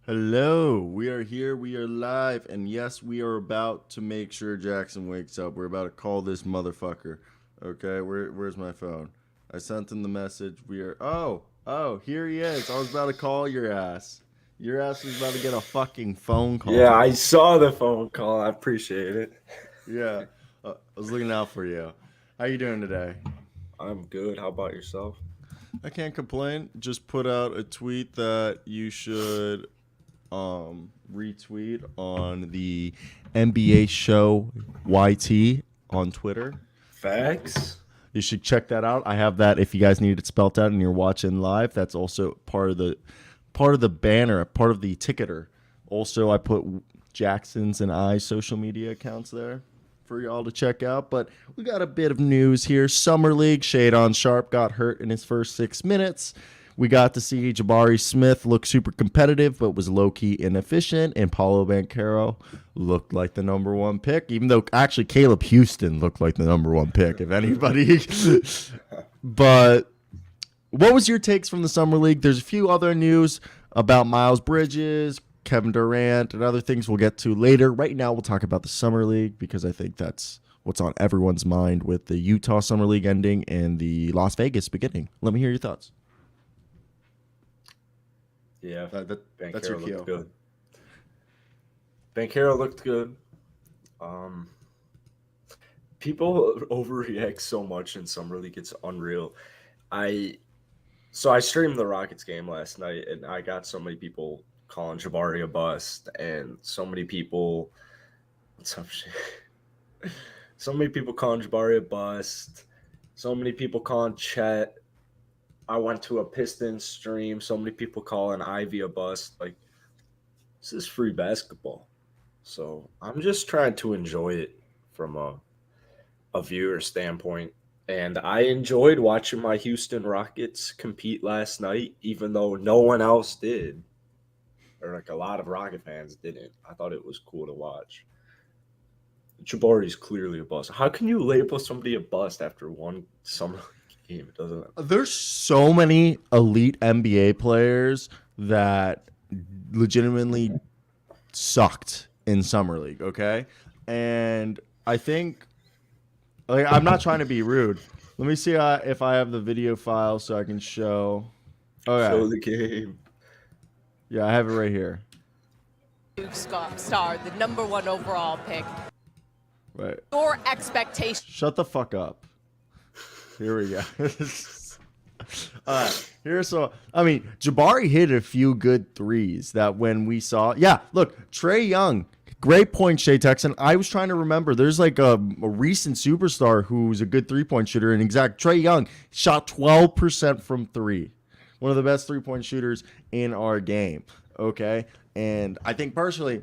Hello, we are here, we are live, and yes, we are about to make sure Jackson wakes up. We're about to call this motherfucker. Okay, where's my phone? I sent him the message. Here he is. I was about to call your ass. Your ass was about to get a fucking phone Yeah, call. I saw the phone call. I appreciate it. Yeah, I was looking out for you. How you doing today? I'm good. How about yourself? I can't complain. Just put out a tweet that you should retweet on the NBA show YT on Twitter. Facts. You should check that out. I have that if you guys need it spelt out and you're watching live. That's also part of the banner, part of the ticketer. Also, I put Jackson's and I's social media accounts there for y'all to check out. But we got a bit of news here. Summer League, Shadon Sharp got hurt in his first 6 minutes. We got to see Jabari Smith look super competitive, but was low-key inefficient. And Paolo Banchero looked like the number one pick, even though actually Caleb Houston looked like the number one pick, if anybody. But what was your takes from the Summer League? There's a few other news about Miles Bridges, Kevin Durant, and other things we'll get to later. Right now, we'll talk about the Summer League because I think that's what's on everyone's mind with the Utah Summer League ending and the Las Vegas beginning. Let me hear your thoughts. Yeah, That's your Banchero cue. looked good. Banchero looked good. Um, People overreact so much in summer league. It's unreal. I I streamed the Rockets game last night, and I got so many people calling Jabari a bust, and so many people, some shit. So many people calling Jabari a bust. So many people calling Chet. I went to a Pistons stream. So many people calling Ivy a bust. Like, this is free basketball. So I'm just trying to enjoy it from a viewer standpoint. And I enjoyed watching my Houston Rockets compete last night, even though no one else did, or like a lot of Rocket fans didn't. I thought it was cool to watch. Jabari's clearly a bust. How can you label somebody a bust after one summer league game? It doesn't. There's so many elite NBA players that legitimately sucked in summer league, okay? And I think like I'm not trying to be rude. Let me see if I have the video file so I can show. Okay. Show the game. Yeah, I have it right here. Star, the number one overall pick. Right. Your expectations. Shut the fuck up. Here we go. All right. Jabari hit a few good threes that when we saw. Yeah, look, Trae Young. Great point, Shea Texan. I was trying to remember. There's like a recent superstar who's a good three-point shooter, and Trae Young shot 12% from three. One of the best three-point shooters in our game. Okay? And I think personally,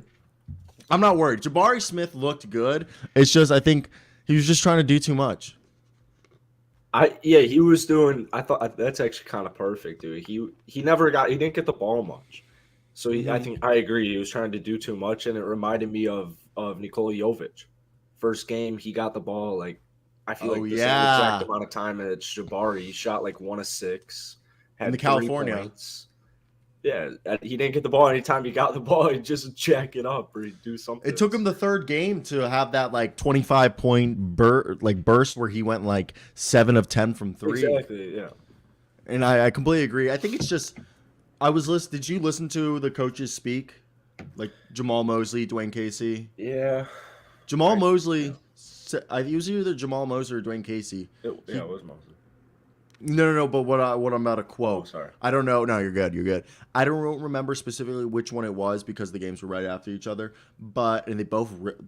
I'm not worried. Jabari Smith looked good. It's just I think he was just trying to do too much. He was doing. I thought that's actually kind of perfect, dude. He never got. He didn't get the ball much, so I think I agree. He was trying to do too much, and it reminded me of Nikola Jovic. First game, he got the ball like I feel like the same exact amount of time as Jabari. He shot like 1 of 6, had In the 3 California. points. Yeah, he didn't get the ball. Anytime he got the ball, he'd just jack it up or he'd do something. It took him the third game to have that like 25-point burst where he went like 7 of 10 from three. Exactly, yeah. And I completely agree. I think it's just Did you listen to the coaches speak? Like Jamal Mosley, Dwayne Casey? Yeah. Jamal Mosley, I was either Jamal Mosley or Dwayne Casey. It was Mosley. No. But what I'm about to quote. Oh, sorry. I don't know. No, you're good. You're good. I don't remember specifically which one it was because the games were right after each other. And they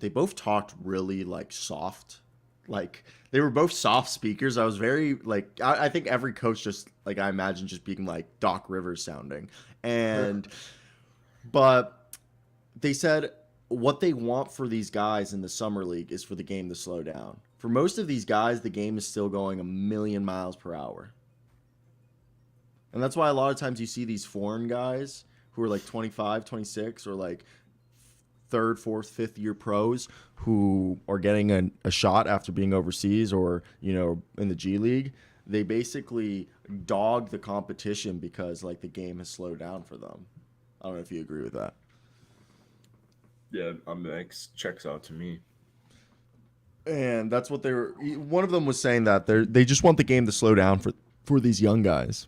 both talked really like soft, like they were both soft speakers. I was very like I think every coach just like I imagine just being like Doc Rivers sounding, and but they said what they want for these guys in the summer league is for the game to slow down. For most of these guys, the game is still going a million miles per hour. And that's why a lot of times you see these foreign guys who are like 25, 26, or like third, fourth, fifth year pros who are getting a shot after being overseas or, in the G League. They basically dog the competition because like the game has slowed down for them. I don't know if you agree with that. Yeah, that checks out to me. And that's what they were. One of them was saying that they just want the game to slow down for these young guys.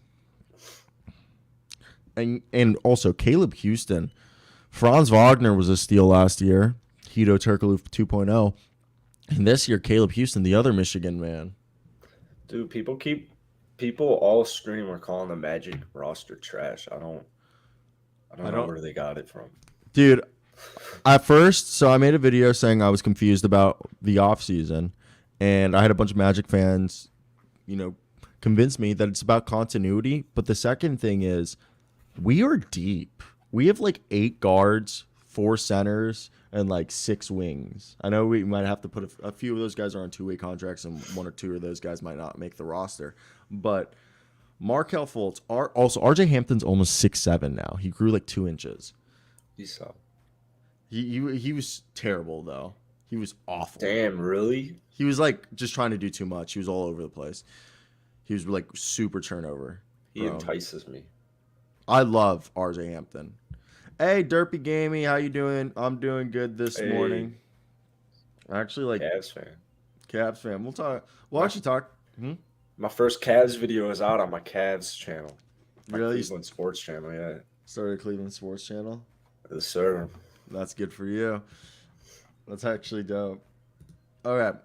And also Caleb Houston, Franz Wagner was a steal last year. Hito Turkoglu 2.0, and this year Caleb Houston, the other Michigan man. Dude, people all scream are calling the Magic roster trash. I don't know where they got it from. Dude, at first, so I made a video saying I was confused about the offseason, and I had a bunch of Magic fans, convince me that it's about continuity. But the second thing is, we are deep. We have like 8 guards, 4 centers, and like 6 wings. I know we might have to put a few of those guys are on 2-way contracts, and 1 or 2 of those guys might not make the roster. But Markelle Fultz, also RJ Hampton's almost 6'7" now. He grew like 2 inches. He saw. He was terrible though. He was awful. Damn, really? He was like just trying to do too much. He was all over the place. He was like super turnover. He entices me. I love RJ Hampton. Hey, Derpy Gamey, how you doing? I'm doing good this morning. Actually, like Cavs fan. We'll talk. We'll actually talk. My first Cavs video is out on my Cavs channel. My Really? Cleveland Sports channel, yeah. Started a Cleveland Sports channel. Yes, sir. That's good for you. That's actually dope. Okay.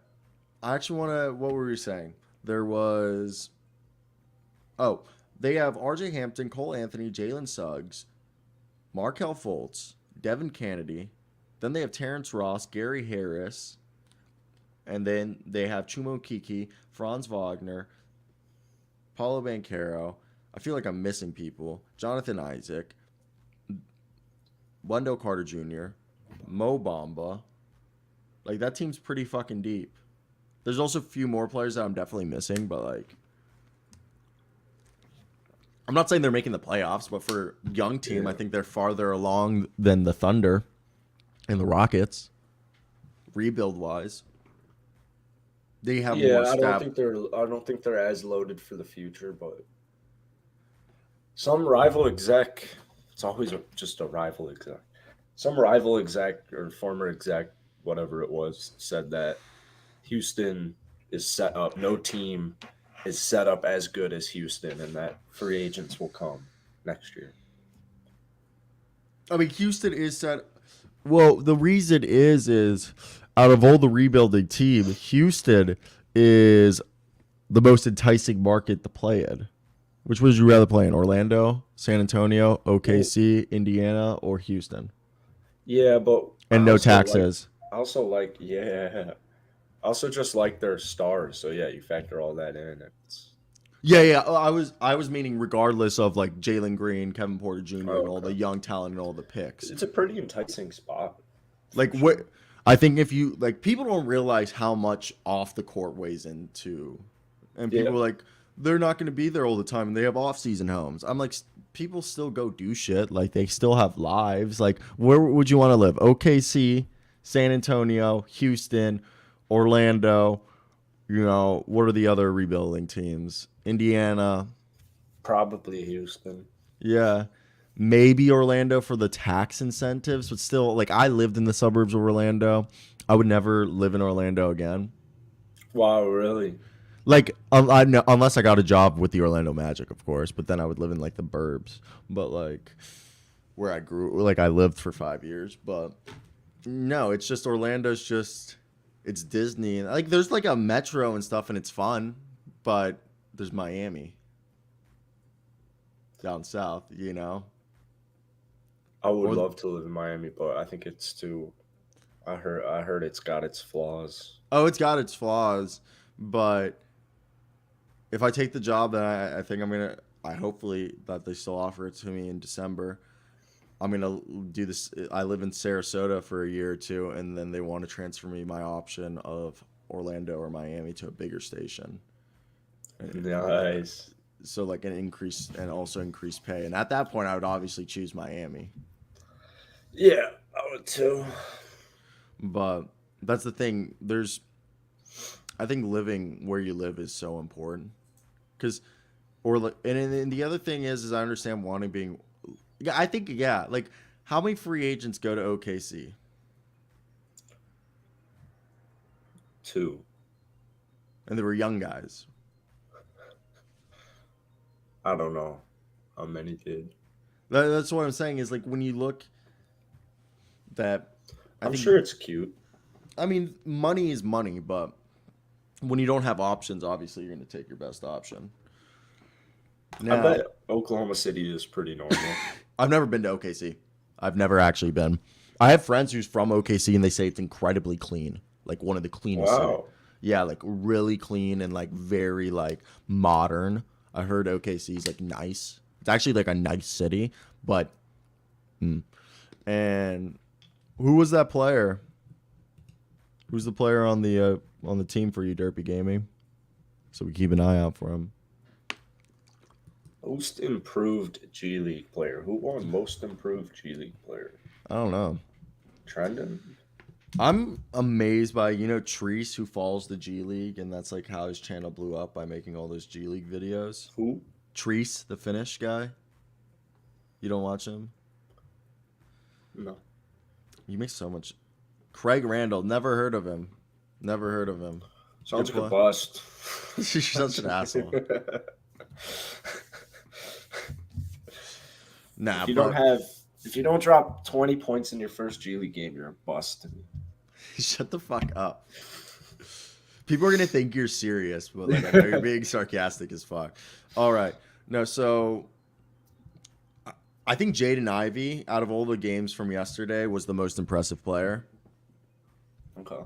I actually want to, what were we saying? There was, they have RJ Hampton, Cole Anthony, Jalen Suggs, Markelle Fultz, Devin Kennedy. Then they have Terrence Ross, Gary Harris. And then they have Chumo Kiki, Franz Wagner, Paolo Banchero. I feel like I'm missing people. Jonathan Isaac, Wendell Carter Jr., Mo Bamba. Like, that team's pretty fucking deep. There's also a few more players that I'm definitely missing, but, like, I'm not saying they're making the playoffs, but for a young team, I think they're farther along than the Thunder and the Rockets, rebuild-wise. They have more I don't think they're as loaded for the future, but some rival exec. It's always just a rival exec. Some rival exec or former exec, whatever it was, said that Houston is set up. No team is set up as good as Houston, and that free agents will come next year. I mean, Houston is set. Well, the reason is out of all the rebuilding teams, Houston is the most enticing market to play in. Which would you rather play in? Orlando, San Antonio, OKC, Indiana, or Houston? Yeah, but and no taxes. I also just like their stars. So yeah, you factor all that in. Yeah. I was meaning regardless of like Jalen Green, Kevin Porter Jr., and all the young talent and all the picks. It's a pretty enticing spot. Like what I think if you like, people don't realize how much off the court weighs into, and people are like, they're not going to be there all the time, and they have off-season homes. I'm like, people still go do shit. Like, they still have lives. Like, where would you want to live? OKC, San Antonio, Houston, Orlando. What are the other rebuilding teams? Indiana. Probably Houston. Yeah. Maybe Orlando for the tax incentives, but still, like, I lived in the suburbs of Orlando. I would never live in Orlando again. Wow, really? Like, unless I got a job with the Orlando Magic, of course, but then I would live in, like, the burbs. But, like, where I grew, like, I lived for 5 years. But, no, it's just Orlando's just, it's Disney. Like, there's, like, a metro and stuff, and it's fun. But there's Miami down south, I would love to live in Miami, but I think it's too, I heard it's got its flaws. Oh, it's got its flaws, but if I take the job that I think I'm gonna, hopefully that they still offer it to me in December, I'm gonna do this. I live in Sarasota for a year or two, and then they want to transfer me my option of Orlando or Miami to a bigger station. Nice. So like an increase and also increased pay, and at that point, I would obviously choose Miami. Yeah, I would too. But that's the thing. I think living where you live is so important, and the other thing is I understand wanting being Yeah, I think like how many free agents go to OKC? 2. And they were young guys. I don't know how many did. That's what I'm saying is like when you look that I I'm think sure it's cute. I mean money is money, but when you don't have options, obviously you're going to take your best option. Now, I bet Oklahoma City is pretty normal. I've never been to OKC. I've never actually been. I have friends who's from OKC and they say it's incredibly clean, like one of the cleanest cities. Wow. Yeah, like really clean and like very like modern. I heard OKC is like nice. It's actually like a nice city, but and who was that player? Who's the player on the team for you, Derpy Gaming? So we keep an eye out for him. Most improved G League player. Who won most improved G League player? I don't know. Trendon? I'm amazed by, Treese, who follows the G League, and that's like how his channel blew up by making all those G League videos. Who? Treese, the Finnish guy. You don't watch him? No. He makes so much. Craig Randall, never heard of him. Never heard of him. Sounds like a bust. She's such an asshole. Nah, if you don't drop 20 points in your first G League game, you're a bust. Shut the fuck up. People are gonna think you're serious, but like I know you're being sarcastic as fuck. All right. No, so I think Jaden Ivey, out of all the games from yesterday, was the most impressive player. Okay.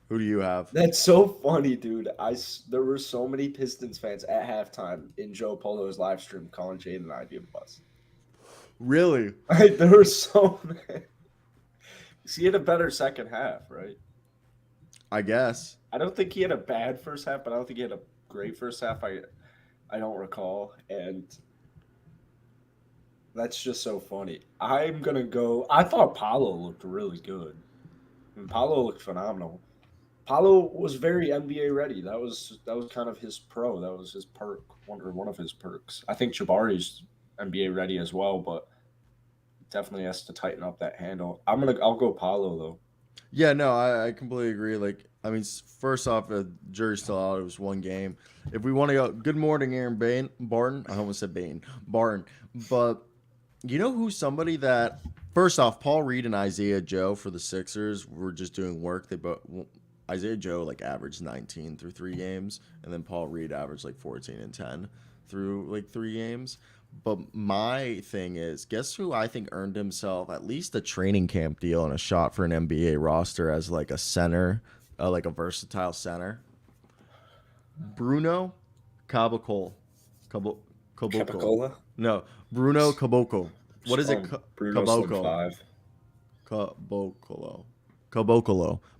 Who do you have? That's so funny, dude. There were so many Pistons fans at halftime in Joe Polo's live stream calling Jaden Ivey a bust. Really? There were so many. He had a better second half, right? I guess. I don't think he had a bad first half, but I don't think he had a great first half. I don't recall, and that's just so funny. I'm gonna go. I thought Paolo looked really good. And Paolo looked phenomenal. Paolo was very NBA ready. That was kind of his pro. That was his perk, one of his perks. I think Jabari's NBA ready as well, but definitely has to tighten up that handle. I'll go Paolo though. Yeah, no, I completely agree. Like, I mean, first off, the jury's still out. It was one game. If we want to go, good morning, Aaron Barton. I almost said Barton. But you know who's somebody that, first off, Paul Reed and Isaiah Joe for the Sixers were just doing work. Isaiah Joe like averaged 19 through 3 games, and then Paul Reed averaged like 14 and 10 through like 3 games. But my thing is, guess who I think earned himself at least a training camp deal and a shot for an NBA roster as like a center, like a versatile center? Bruno Caboclo. Capicola? No, Bruno Caboclo. What is it? Bruno Slim 5. Caboclo.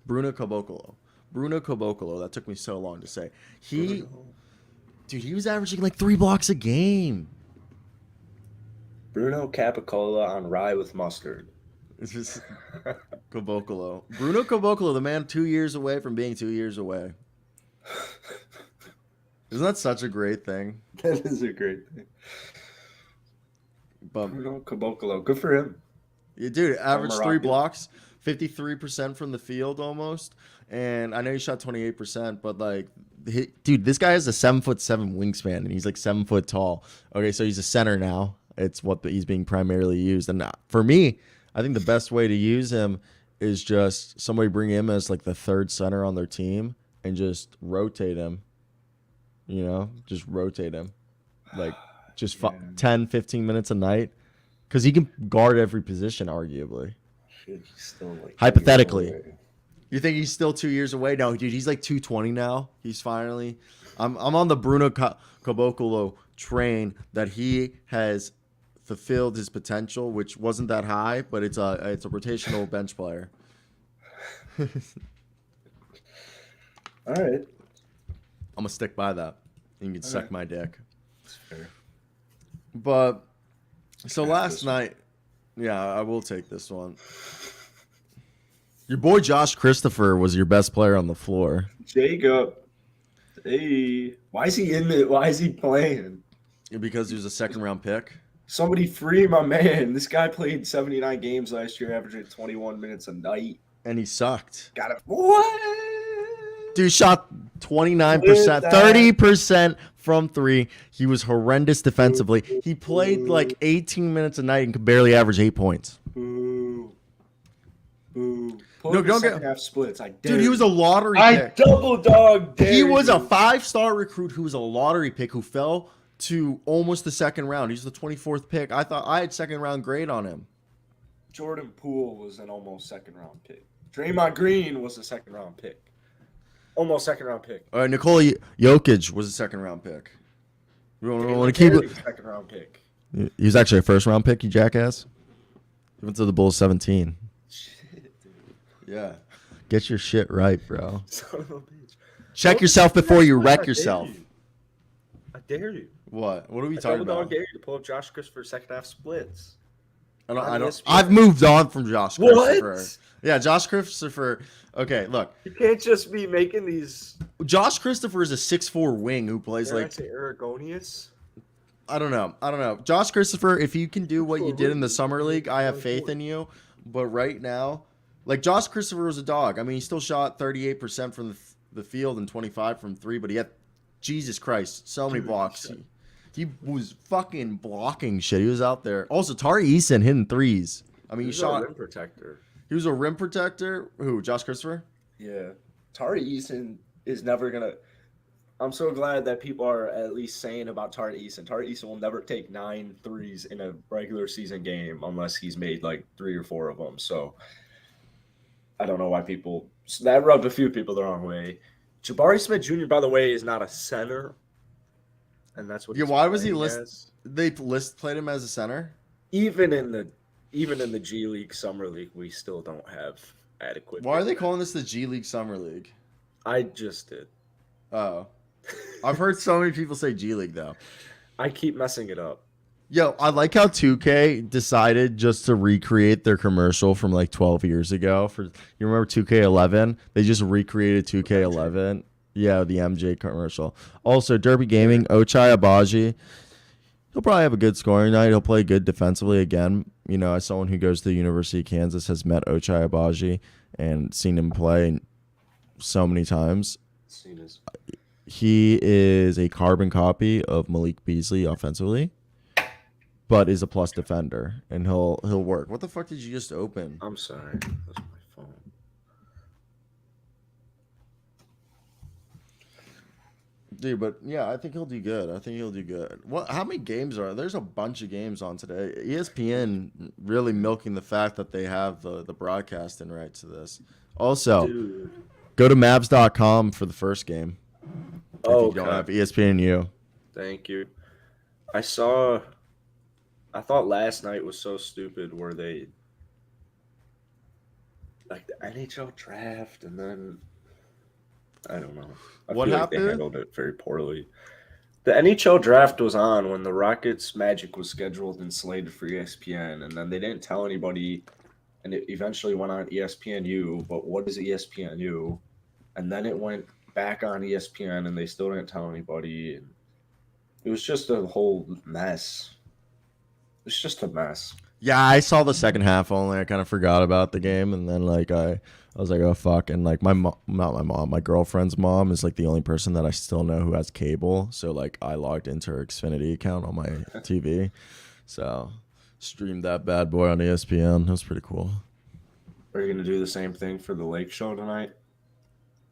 Bruno Caboclo. Bruno Caboclo. That took me so long to say. He was averaging like 3 blocks a game. Bruno Capicola on rye with mustard. It's just Caboclo. Bruno Caboclo, the man 2 years away from being 2 years away. Isn't that such a great thing? That is a great thing. But Bruno Caboclo, good for him. Yeah, dude, average 3 blocks, 53% from the field almost. And I know he shot 28%, but like, dude, this guy has a 7'7" wingspan, and he's like 7 foot tall. Okay, so he's a center now. It's what he's being primarily used. And for me, I think the best way to use him is just somebody bring him as like the third center on their team and just rotate him. Just rotate him. Like just 10, 15 minutes a night. Because he can guard every position, arguably. Shit, he's still like hypothetically. You think he's still 2 years away? No, dude, he's like 220 now. He's finally. I'm on the Bruno Caboclo train that he has fulfilled his potential, which wasn't that high, but it's a rotational bench player. All right. I'm gonna stick by that. You can suck my dick. That's fair. But so last night, yeah, I will take this one. Your boy Josh Christopher was your best player on the floor. Jacob. Hey, why is he in it? Why is he playing? Because he was a second round pick. Somebody free my man. This guy played 79 games last year, averaging 21 minutes a night. And he sucked. Got it. What? Dude shot 29%, With that. 30% from three. He was horrendous defensively. He played like 18 minutes a night and could barely average 8 points. Boo. Boo. Pull No, up the don't second get- half splits. I dare Dude, he was a you. lottery I pick. double dog dare He was a you. 5-star recruit who was a lottery pick who fell to almost the second round. He's the 24th pick. I thought I had second round grade on him. Jordan Poole was an almost second round pick. Draymond Green was a second round pick. Almost second round pick. All right, Nikola Jokic was a second round pick. We want to keep it. Second round pick. He was actually a first round pick, you jackass. He went to the Bulls 17. Shit, dude. Yeah. Get your shit right, bro. Son of a bitch. Check Don't yourself do that, before you man. wreck I dare yourself. you. I dare you. What? What are we I talking double dog about? dare you to pull up Josh Christopher second half splits. I on don't. ESPN. I've moved on from Josh What? Christopher. Yeah, Josh Christopher. Okay, look. You can't just be making these. Josh Christopher is a 6'4" wing who plays Dare I like say Aragonius? I don't know. Josh Christopher, if you can do what you did in the summer league, I have faith in you. But right now, like Josh Christopher was a dog. I mean, he still shot 38% from the field and 25 from three, but he had Jesus Christ, so many blocks. He was fucking blocking shit. He was out there. Also, Tari Eason hitting threes. I mean, he He's shot. a rim protector. He was a rim protector. Who? Josh Christopher? Yeah. Tari Eason is never going to. I'm so glad that people are at least saying about Tari Eason. Tari Eason will never take 9 threes in a regular season game unless he's made like 3 or 4 of them. So I don't know why people. That rubbed a few people the wrong way. Jabari Smith Jr., by the way, is not a center. And that's what. Yeah. he's Why was he playing listed? as. They played him as a center. Even in the G League Summer League, we still don't have adequate. Why are they big men. calling this the G League Summer League? I just did. Oh, I've heard so many people say G League though. I keep messing it up. Yo, I like how 2K decided just to recreate their commercial from like 12 years ago. You remember 2K11? They just recreated 2K11. Yeah, the MJ commercial. Also, Derby Gaming, Ochai Abaji. He'll probably have a good scoring night. He'll play good defensively again. You know, as someone who goes to the University of Kansas has met Ochai Abaji and seen him play so many times. He is a carbon copy of Malik Beasley offensively, but is a plus defender, and he'll work. What the fuck did you just open? I'm sorry. That's my phone. Dude, but yeah, I think he'll do good. What? How many games are there? There's a bunch of games on today. ESPN really milking the fact that they have the broadcasting rights to this. Also, Dude. go to Mavs.com for the first game. Oh, If you don't have ESPNU. Thank you. I thought last night was so stupid where they like the NHL draft and then I don't know. I What feel like happened? they handled it very poorly. The NHL draft was on when the Rockets Magic was scheduled and slated for ESPN, and then they didn't tell anybody, and it eventually went on ESPNU. But what is ESPNU? And then it went back on ESPN, and they still didn't tell anybody. And it was just a whole mess. It's just a mess. Yeah, I saw the second half only. I kind of forgot about the game, and then like I was like, oh fuck, and like my girlfriend's mom is like the only person that I still know who has cable. So like I logged into her Xfinity account on my TV, so streamed that bad boy on ESPN. It was pretty cool. Are you gonna do the same thing for the Lake Show tonight?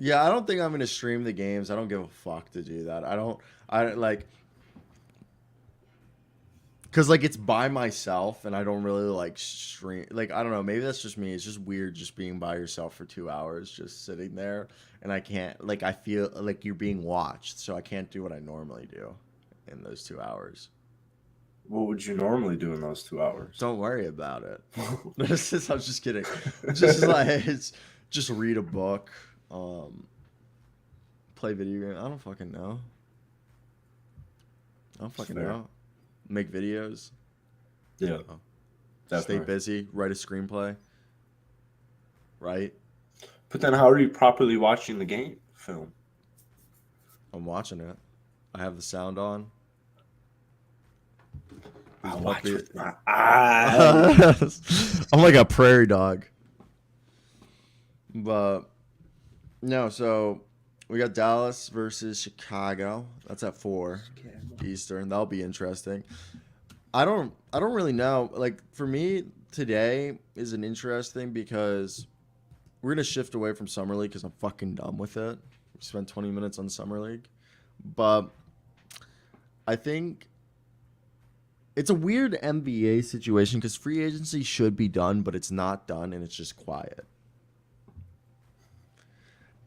Yeah, I don't think I'm gonna stream the games. I don't give a fuck to do that. I like. Because, like, it's by myself, and I don't really, like, stream. Like, I don't know. Maybe that's just me. It's just weird just being by yourself for 2 hours, just sitting there. And I can't, like, I feel like you're being watched, so I can't do what I normally do in those 2 hours. What would you normally do in those 2 hours? Don't worry about it. I'm just kidding. Just read a book. Play video games. I don't fucking know. Know. Make videos. Yeah. Stay Definitely. busy. Write a screenplay. Right? But then how are you properly watching the game film? I'm watching it. I have the sound on. I These watch puppy- with my eyes. I'm like a prairie dog. But no, so we got Dallas versus Chicago. That's at 4 Eastern. That'll be interesting. I don't really know. Like for me, today is an interesting because we're gonna shift away from summer league because I'm fucking done with it. We spent 20 minutes on summer league, but I think it's a weird NBA situation because free agency should be done, but it's not done, and it's just quiet.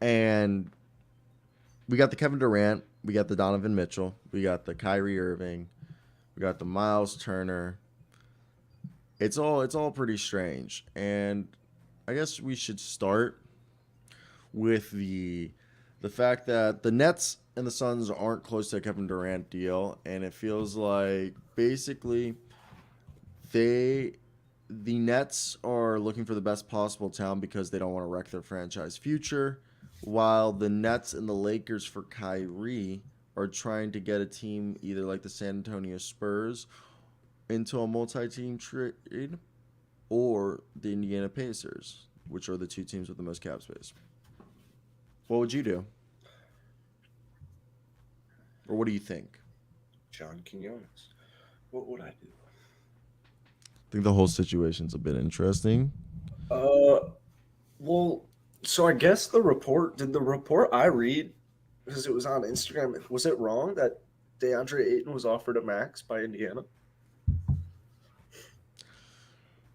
And we got the Kevin Durant, we got the Donovan Mitchell, we got the Kyrie Irving, we got the Miles Turner. It's all pretty strange, and I guess we should start with the fact that the Nets and the Suns aren't close to a Kevin Durant deal, and it feels like basically the Nets are looking for the best possible talent because they don't want to wreck their franchise future, while the Nets and the Lakers for Kyrie are trying to get a team either like the San Antonio Spurs into a multi-team trade or the Indiana Pacers, which are the two teams with the most cap space. What would you do? Or what do you think? John Quinones. What would I do? I think the whole situation's a bit interesting. Well, so I guess the report I read, because it was on Instagram, was it wrong that DeAndre Ayton was offered a max by Indiana?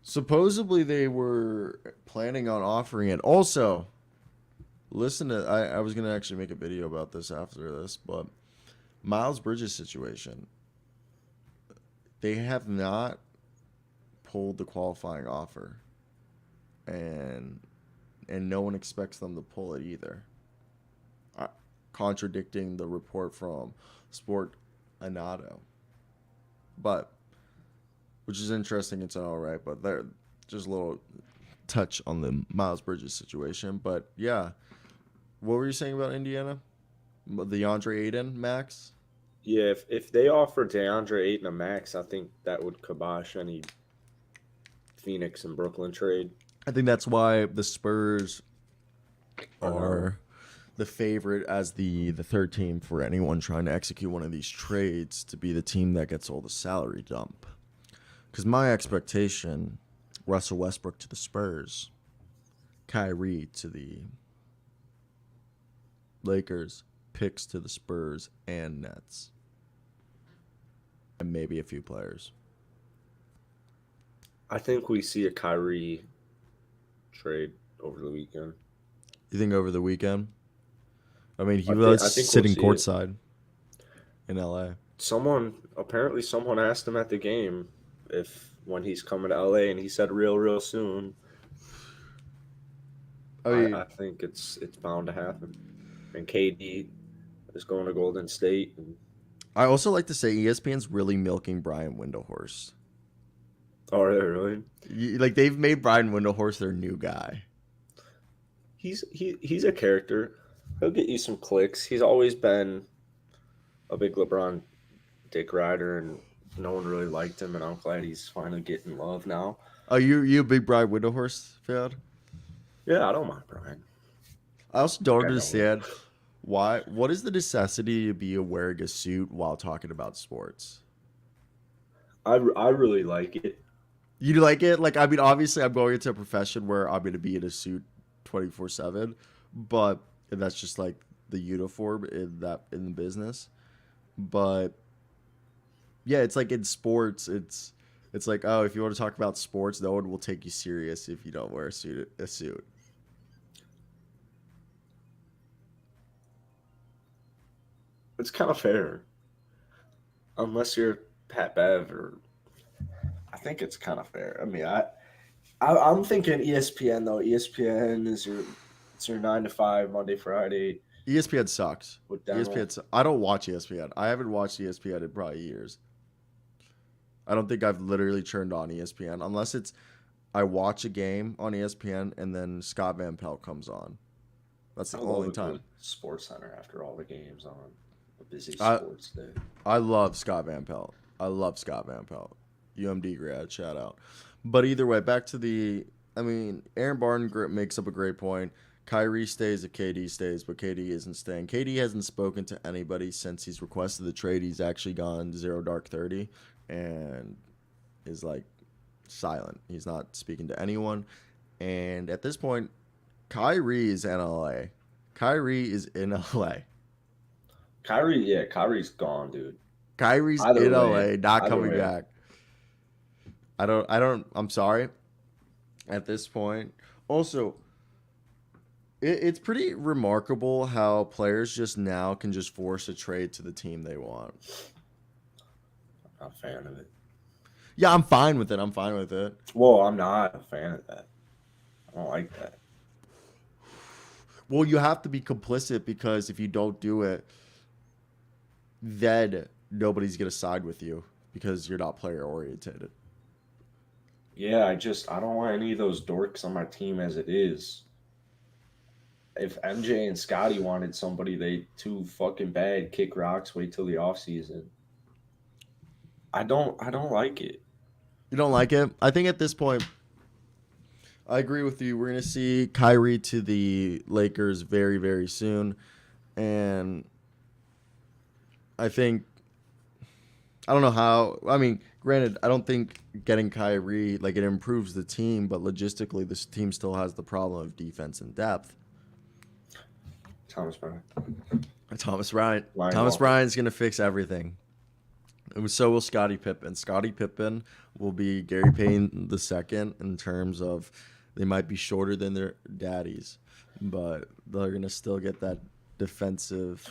Supposedly they were planning on offering it. Also, listen to I was gonna actually make a video about this after this, but Miles Bridges situation. They have not pulled the qualifying offer. And no one expects them to pull it either. Contradicting the report from Sport Anato. But which is interesting, it's all right, but there just a little touch on the Miles Bridges situation. But yeah. What were you saying about Indiana? The DeAndre Ayton max? Yeah, if they offer DeAndre Ayton a max, I think that would kibosh any Phoenix and Brooklyn trade. I think that's why the Spurs are the favorite as the third team for anyone trying to execute one of these trades to be the team that gets all the salary dump. Because my expectation, Russell Westbrook to the Spurs, Kyrie to the Lakers, picks to the Spurs and Nets, and maybe a few players. I think we see a Kyrie trade over the weekend. You think over the weekend? I mean, he I was think sitting we'll see courtside in LA. Someone asked him at the game when he's coming to LA, and he said real soon. I think it's bound to happen. And KD is going to Golden State. And I also like to say ESPN's really milking Brian Windhorst. oh, are they really? Like they've made Brian Windhorst their new guy. He's a character. He'll get you some clicks. He's always been a big LeBron dick rider, and no one really liked him. And I'm glad he's finally getting love now. Are you a big Brian Windhorst fan? Yeah, I don't mind Brian. I also don't understand what is the necessity to be wearing a suit while talking about sports? I really like it. You like it? Like, I mean, obviously I'm going into a profession where I'm going to be in a suit 24/7, but and that's just like the uniform in the business. But yeah, it's like in sports, it's like, oh, if you want to talk about sports, no one will take you serious if you don't wear a suit. It's kind of fair. Unless you're Pat Bev or I think it's kind of fair. I mean, I'm thinking ESPN though. ESPN is your 9 to 5 Monday Friday. ESPN sucks. With Daniel. I don't watch ESPN. I haven't watched ESPN in probably years. I don't think I've literally turned on ESPN unless it's I watch a game on ESPN and then Scott Van Pelt comes on. That's the only time. Sports Center after all the games on a busy sports day. I love Scott Van Pelt. UMD grad, shout out. But either way, back to Aaron Barton makes up a great point. Kyrie stays if KD stays, but KD isn't staying. KD hasn't spoken to anybody since he's requested the trade. He's actually gone 0 dark 30 and is like silent. He's not speaking to anyone. And at this point, Kyrie is in LA. Kyrie is in LA. Kyrie's gone, dude. Kyrie's Either in way, LA, not either coming way. back. I'm sorry. At this point. Also, it's pretty remarkable how players just now can just force a trade to the team they want. I'm not a fan of it. Yeah, I'm fine with it. Well, I'm not a fan of that. I don't like that. Well, you have to be complicit because if you don't do it, then nobody's going to side with you because you're not player oriented. Yeah, I don't want any of those dorks on my team as it is. If MJ and Scotty wanted somebody, they too fucking bad, kick rocks, wait till the offseason. I don't like it. You don't like it? I think at this point, I agree with you. We're going to see Kyrie to the Lakers very, very soon. And I don't know how. I mean, granted, I don't think getting Kyrie, like, it improves the team, but logistically, this team still has the problem of defense and depth. Thomas Bryant. Thomas Bryant's going to fix everything. So will Scottie Pippen. Scottie Pippen will be Gary Payton the second in terms of they might be shorter than their daddies, but they're going to still get that defensive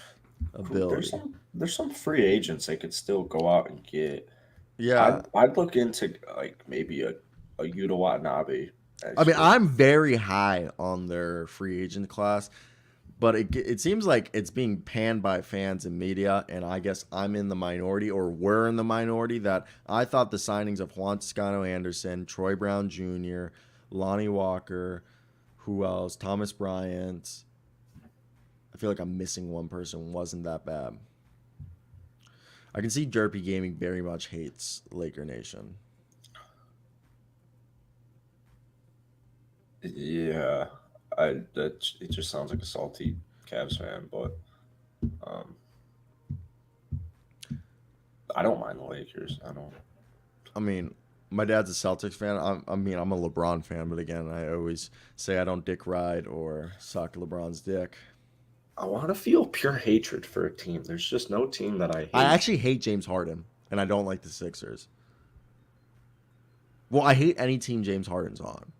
ability. There's some free agents they could still go out and get. Yeah. I'd look into like maybe a Yuta Watanabe. I mean, I'm very high on their free agent class, but it seems like it's being panned by fans and media, and I guess I'm in the minority, or we're in the minority, that I thought the signings of Juan Toscano Anderson, Troy Brown Jr., Lonnie Walker, who else? Thomas Bryant. I feel like I'm missing one person. Wasn't that bad. I can see Derpy Gaming very much hates Laker Nation. Yeah, it just sounds like a salty Cavs fan, but I don't mind the Lakers. I mean, my dad's a Celtics fan. I'm a LeBron fan, but again, I always say I don't dick ride or suck LeBron's dick. I want to feel pure hatred for a team. There's just no team that I hate. I actually hate James Harden, and I don't like the Sixers. Well, I hate any team James Harden's on.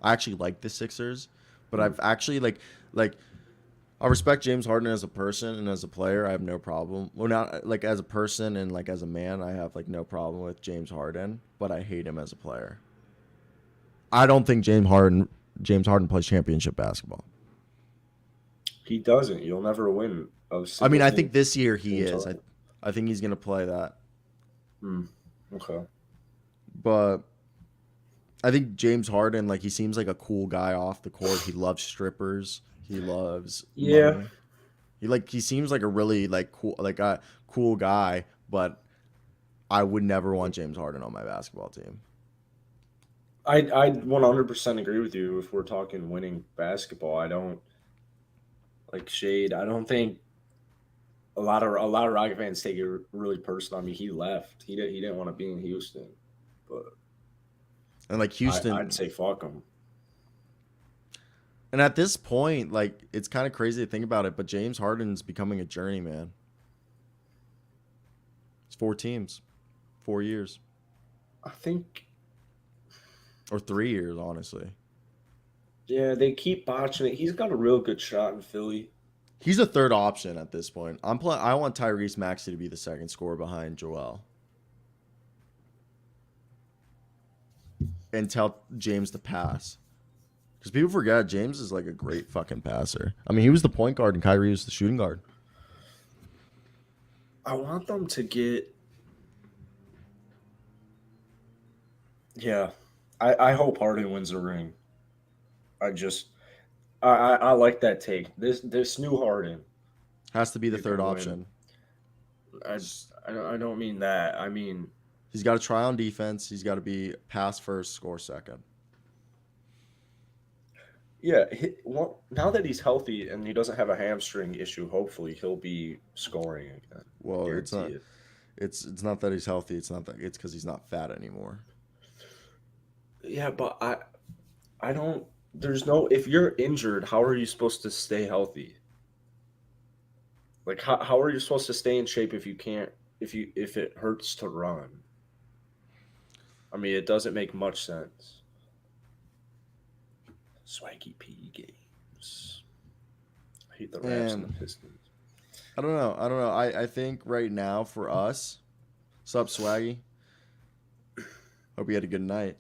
I actually like the Sixers, but I've actually like I respect James Harden as a person and as a player. I have no problem. Well, not like as a person and like as a man, I have like no problem with James Harden, but I hate him as a player. I don't think James Harden plays championship basketball. He doesn't. You'll never win. I mean, I think this year he is. I think he's going to play that. Okay. But I think James Harden, like, he seems like a cool guy off the court. He loves strippers. He loves money. He seems like a really like cool guy, but I would never want James Harden on my basketball team. I 100% agree with you. If we're talking winning basketball, I don't like Shade. I don't think a lot of Rocket fans take it really personal. I mean, he left. He didn't want to be in Houston, but and like Houston, I'd say fuck him. And at this point, like, it's kind of crazy to think about it, but James Harden's becoming a journeyman. It's 4 teams, 4 years, I think, or 3 years, honestly. Yeah, they keep botching it. He's got a real good shot in Philly. He's a third option at this point. I want Tyrese Maxey to be the second scorer behind Joel. And tell James to pass. Because people forget James is like a great fucking passer. I mean, he was the point guard and Kyrie was the shooting guard. I want them to get... Yeah. I hope Harden wins a ring. I like that take. This new Harden has to be the third option. I don't mean that. I mean, He's got to try on defense. He's got to be pass first, score second. Yeah, well, now that he's healthy and he doesn't have a hamstring issue, hopefully he'll be scoring again. Well, it's Guarantee not. it. It's not that he's healthy. It's not that. It's because he's not fat anymore. Yeah, but I don't. There's no. If you're injured, how are you supposed to stay healthy? Like how are you supposed to stay in shape if you can't if it hurts to run? I mean, it doesn't make much sense. Swaggy P games. I hate the Raps and the And Pistons. I don't know. I think right now for us, sup Swaggy. Hope you had a good night.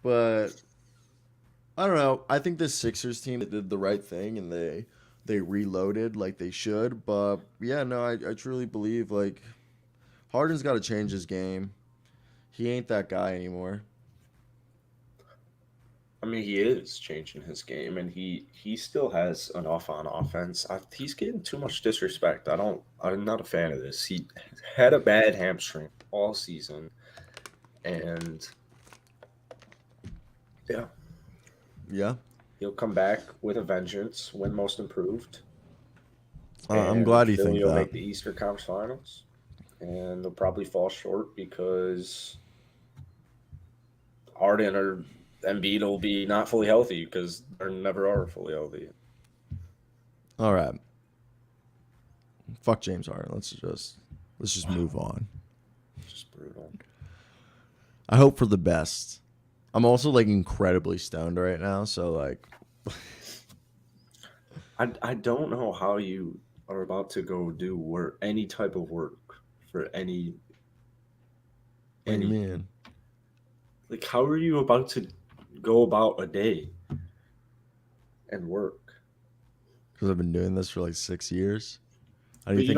But I don't know. I think this Sixers team did the right thing and they reloaded like they should. But yeah, no, I truly believe like Harden's got to change his game. He ain't that guy anymore. I mean, he is changing his game, and he still has enough on offense. He's getting too much disrespect. I'm not a fan of this. He had a bad hamstring all season, and yeah, Yeah. he'll come back with a vengeance, win Most Improved. I'm And glad you Philly think will that. make the Eastern Conference Finals, and they'll probably fall short because Harden or Embiid will be not fully healthy because they never are fully healthy. All right. Fuck James Harden. Let's just move on. Just brutal. I hope for the best. I'm also like incredibly stoned right now, so like I don't know how you are about to go do work, any type of work for any. what do you mean? Like, how are you about to go about a day and work? Because I've been doing this for like 6 years. How do But you think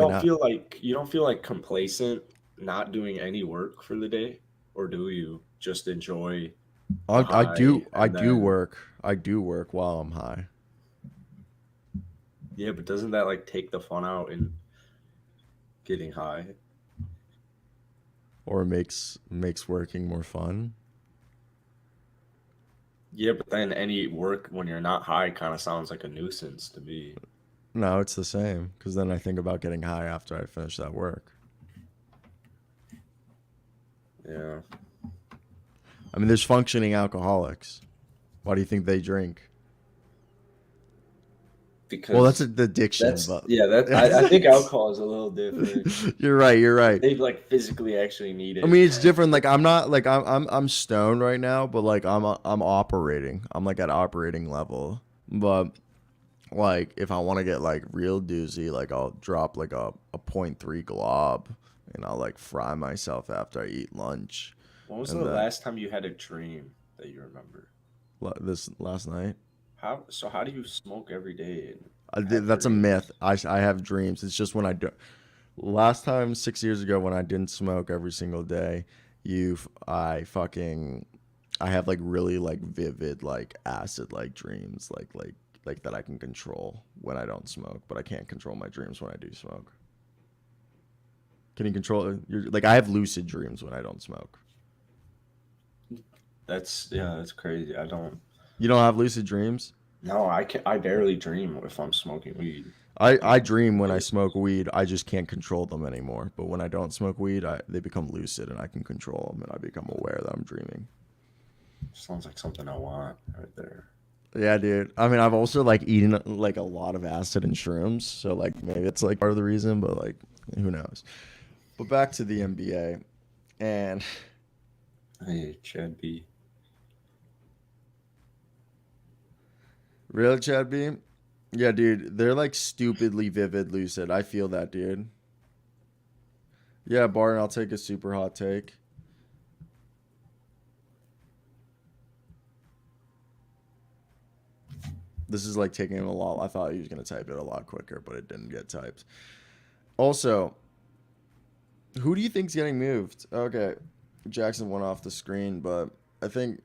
you don't feel like complacent not doing any work for the day, or do you just enjoy the I do high and then work. I do work while I'm high. yeah, but doesn't that like take the fun out in getting high? Or makes working more fun. Yeah, but then any work when you're not high kind of sounds like a nuisance to me. No, it's the same. Because then I think about getting high after I finish that work. Yeah. I mean, there's functioning alcoholics. Why do you think they drink? Because Well, that's the addiction, but I think alcohol is a little different. You're right. They like physically actually need it. I mean, it's different. Like I'm not like I'm stoned right now, but like I'm operating. I'm like at operating level. But like if I want to get like real doozy, like I'll drop like a 0.3 glob and I'll like fry myself after I eat lunch. When was and the then- last time you had a dream that you remember? This last night. How do you smoke every day? That's a myth. I have dreams. It's just when I do. Last time 6 years ago when I didn't smoke every single day, I have like really like vivid like acid like dreams like that I can control when I don't smoke, but I can't control my dreams when I do smoke. Can you control like I have lucid dreams when I don't smoke. That's crazy. You don't have lucid dreams? No, I barely dream if I'm smoking weed. I dream when I smoke weed. I just can't control them anymore. But when I don't smoke weed, they become lucid and I can control them and I become aware that I'm dreaming. Sounds like something I want right there. Yeah, dude. I mean, I've also like eaten like a lot of acid and shrooms, so like maybe it's like part of the reason, but like who knows. But back to the NBA, and Hey, Chad B. really, Chad B? Yeah, dude, they're like stupidly vivid lucid. I feel that, dude. Yeah, Barton, I'll take a super hot take. This is like taking him a lot. I thought he was going to type it a lot quicker, but it didn't get typed. Also, who do you think's getting moved? Okay, Jackson went off the screen, but I think,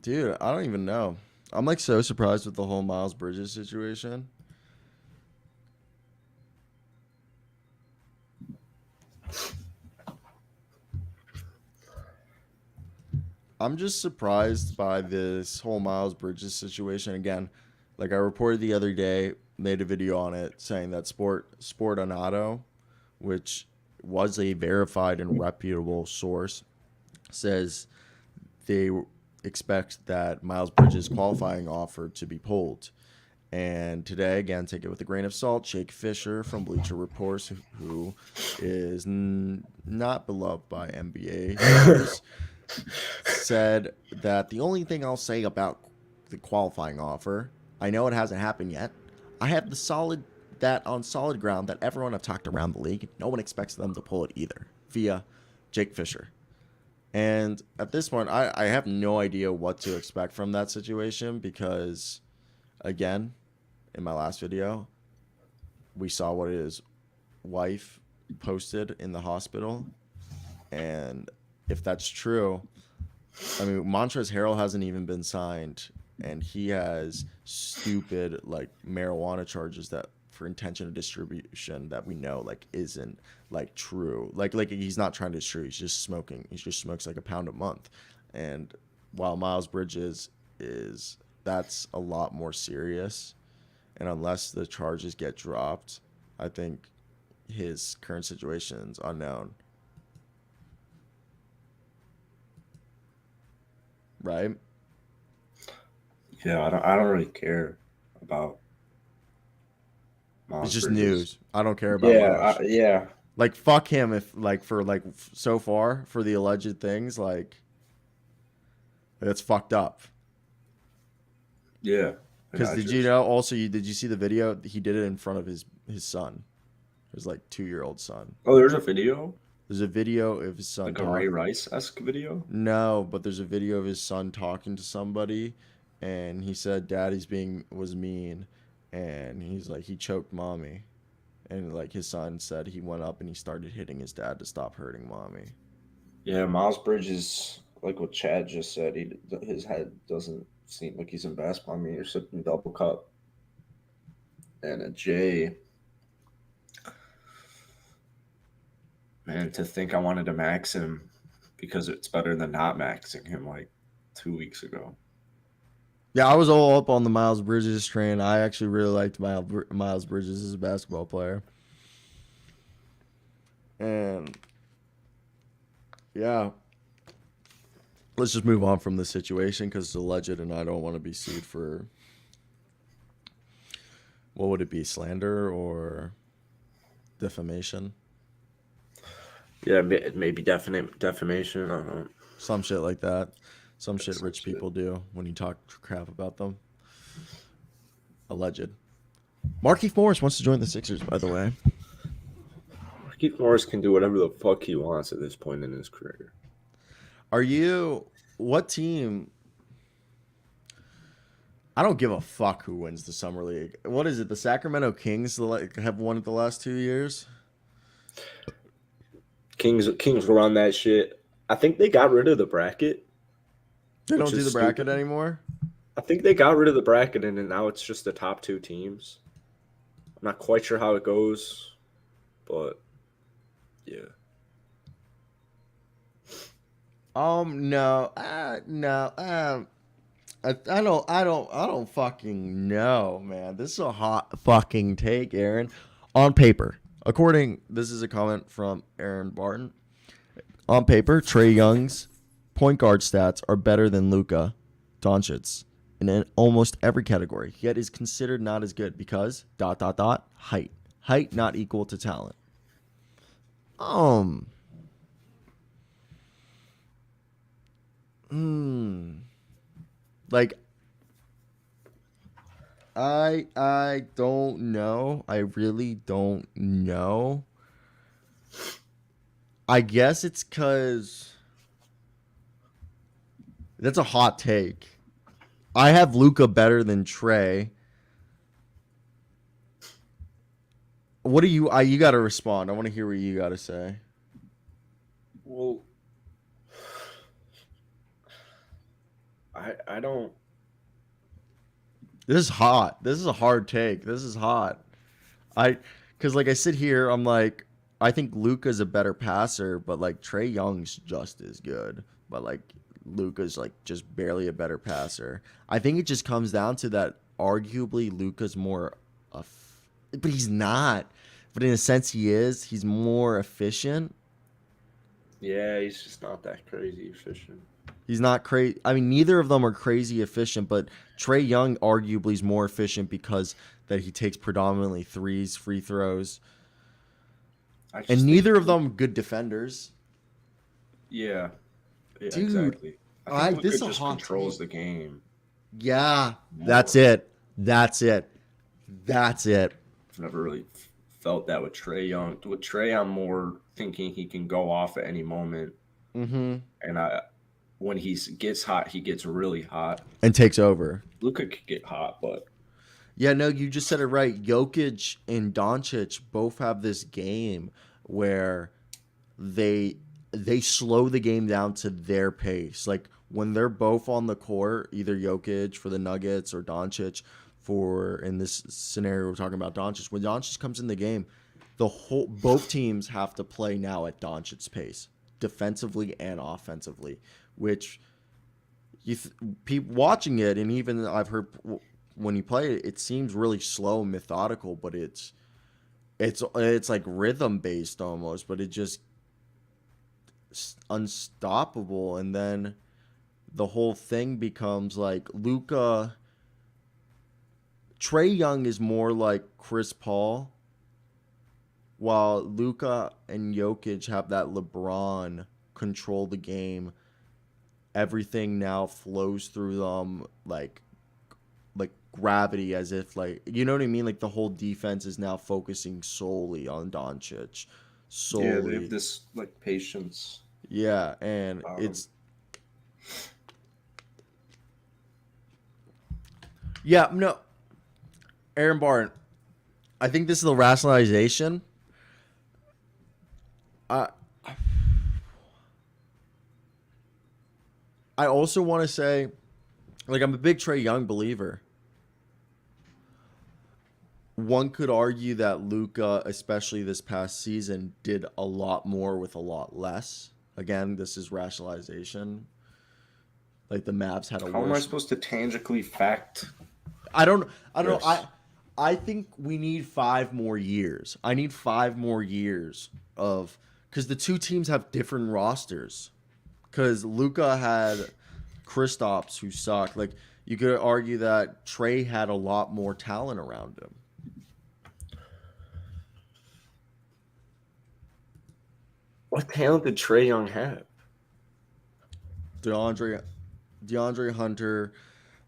dude, I don't even know. I'm like so surprised with the whole Miles Bridges situation. I'm just surprised by this whole Miles Bridges situation. Again, like I reported the other day, made a video on it saying that Sport Anato, which was a verified and reputable source, says they expect that Miles Bridges' qualifying offer to be pulled. And today, again, take it with a grain of salt. Jake Fisher from Bleacher Reports, who is not beloved by NBA players, said that the only thing I'll say about the qualifying offer, I know it hasn't happened yet. I have on solid ground that everyone I've talked around the league, no one expects them to pull it either, via Jake Fisher. And at this point, I have no idea what to expect from that situation because, again, in my last video, we saw what his wife posted in the hospital. And if that's true, I mean, Montrezl Harrell hasn't even been signed, and he has stupid, like, marijuana charges that for intention of distribution that we know, like, isn't, like, true. Like he's not trying to distribute. He's just smoking. He just smokes, like, a pound a month. And while Miles Bridges that's a lot more serious. And unless the charges get dropped, I think his current situation's unknown. Right? Yeah, I don't really care about Miles It's just Bridges. news. I don't care about Miles. Yeah. Like, fuck him if, like, for, like, so far, for the alleged things, like, that's fucked up. Yeah. Because did you know, also, did you see the video? He did it in front of his son. His, like, 2-year-old son. Oh, there's a video? There's a video of his son Like a Ray Rice-esque video? No, but there's a video of his son talking to somebody, and he said Daddy's was mean, and he's like, he choked Mommy. And, like, his son said he went up and he started hitting his dad to stop hurting Mommy. Yeah, Miles Bridges, like what Chad just said, his head doesn't seem like he's in basketball. I mean, you're sipping double cup. And a J. Man, to think I wanted to max him because it's better than not maxing him like 2 weeks ago. Yeah, I was all up on the Miles Bridges train. I actually really liked Miles Bridges as a basketball player. And, yeah. Let's just move on from this situation because it's alleged and I don't want to be sued for, what would it be, slander or defamation? Yeah, maybe defamation. I don't know. Some shit like that. Some shit rich people do when you talk crap about them. Alleged. Markieff Morris wants to join the Sixers, by the way. Markieff Morris can do whatever the fuck he wants at this point in his career. What team? I don't give a fuck who wins the Summer League. What is it? The Sacramento Kings have won it the last 2 years? Kings run that shit. I think they got rid of the bracket. They don't do the bracket anymore? I think they got rid of the bracket and now it's just the top 2 teams. I'm not quite sure how it goes, but yeah. No. I don't fucking know, man. This is a hot fucking take, Aaron. On paper, this is a comment from Aaron Barton. On paper, Trae Young's point guard stats are better than Luka Doncic's in almost every category, yet is considered not as good because ... height. Height not equal to talent. Like, I don't know. I really don't know. I guess it's because that's a hot take. I have Luka better than Trae. What do you got to respond. I want to hear what you got to say. Well, I don't. This is hot. This is a hard take. This is hot. Because like I sit here, I'm like, I think Luka's a better passer, but like Trae Young's just as good. But like Luka's like just barely a better passer. I think it just comes down to that. Arguably, Luka's more, but he's not. But in a sense, he is. He's more efficient. Yeah, he's just not that crazy efficient. He's not crazy. I mean, neither of them are crazy efficient, but Trae Young arguably is more efficient because that he takes predominantly threes, free throws, I and just neither think of them good defenders. Yeah, Dude, exactly. I think this Luka is a just hot controls take. the game Yeah, that's more. it. That's it. That's it. I've never really felt that with Trae Young. With Trae, I'm more thinking he can go off at any moment, Mm-hmm. and when he gets hot, he gets really hot. And takes over. Luka could get hot, but Yeah, no, you just said it right. Jokic and Doncic both have this game where they slow the game down to their pace. Like when they're both on the court, either Jokic for the Nuggets or Doncic for in this scenario we're talking about Doncic. When Doncic comes in the game, both teams have to play now at Doncic's pace, defensively and offensively, which people watching it and even I've heard when you play it, it seems really slow and methodical, but it's like rhythm based almost, but it just unstoppable. And then the whole thing becomes like Trae Young is more like Chris Paul, while Luka and Jokic have that LeBron control the game. Everything now flows through them like gravity, as if like you know what I mean. Like the whole defense is now focusing solely on Doncic, yeah, they solely. have this like patience. Yeah, and it's yeah no. Aaron Barton, I think this is the rationalization. I also want to say, like, I'm a big Trae Young believer. One could argue that Luka, especially this past season, did a lot more with a lot less. Again, this is rationalization. Like the Mavs had a How am I worse. supposed to tangibly fact? I don't know. Yes. I think we need 5 more years. I need 5 more years of because the two teams have different rosters. Because Luka had Kristaps who sucked. Like you could argue that Trae had a lot more talent around him. What talent did Trae Young have? DeAndre Hunter,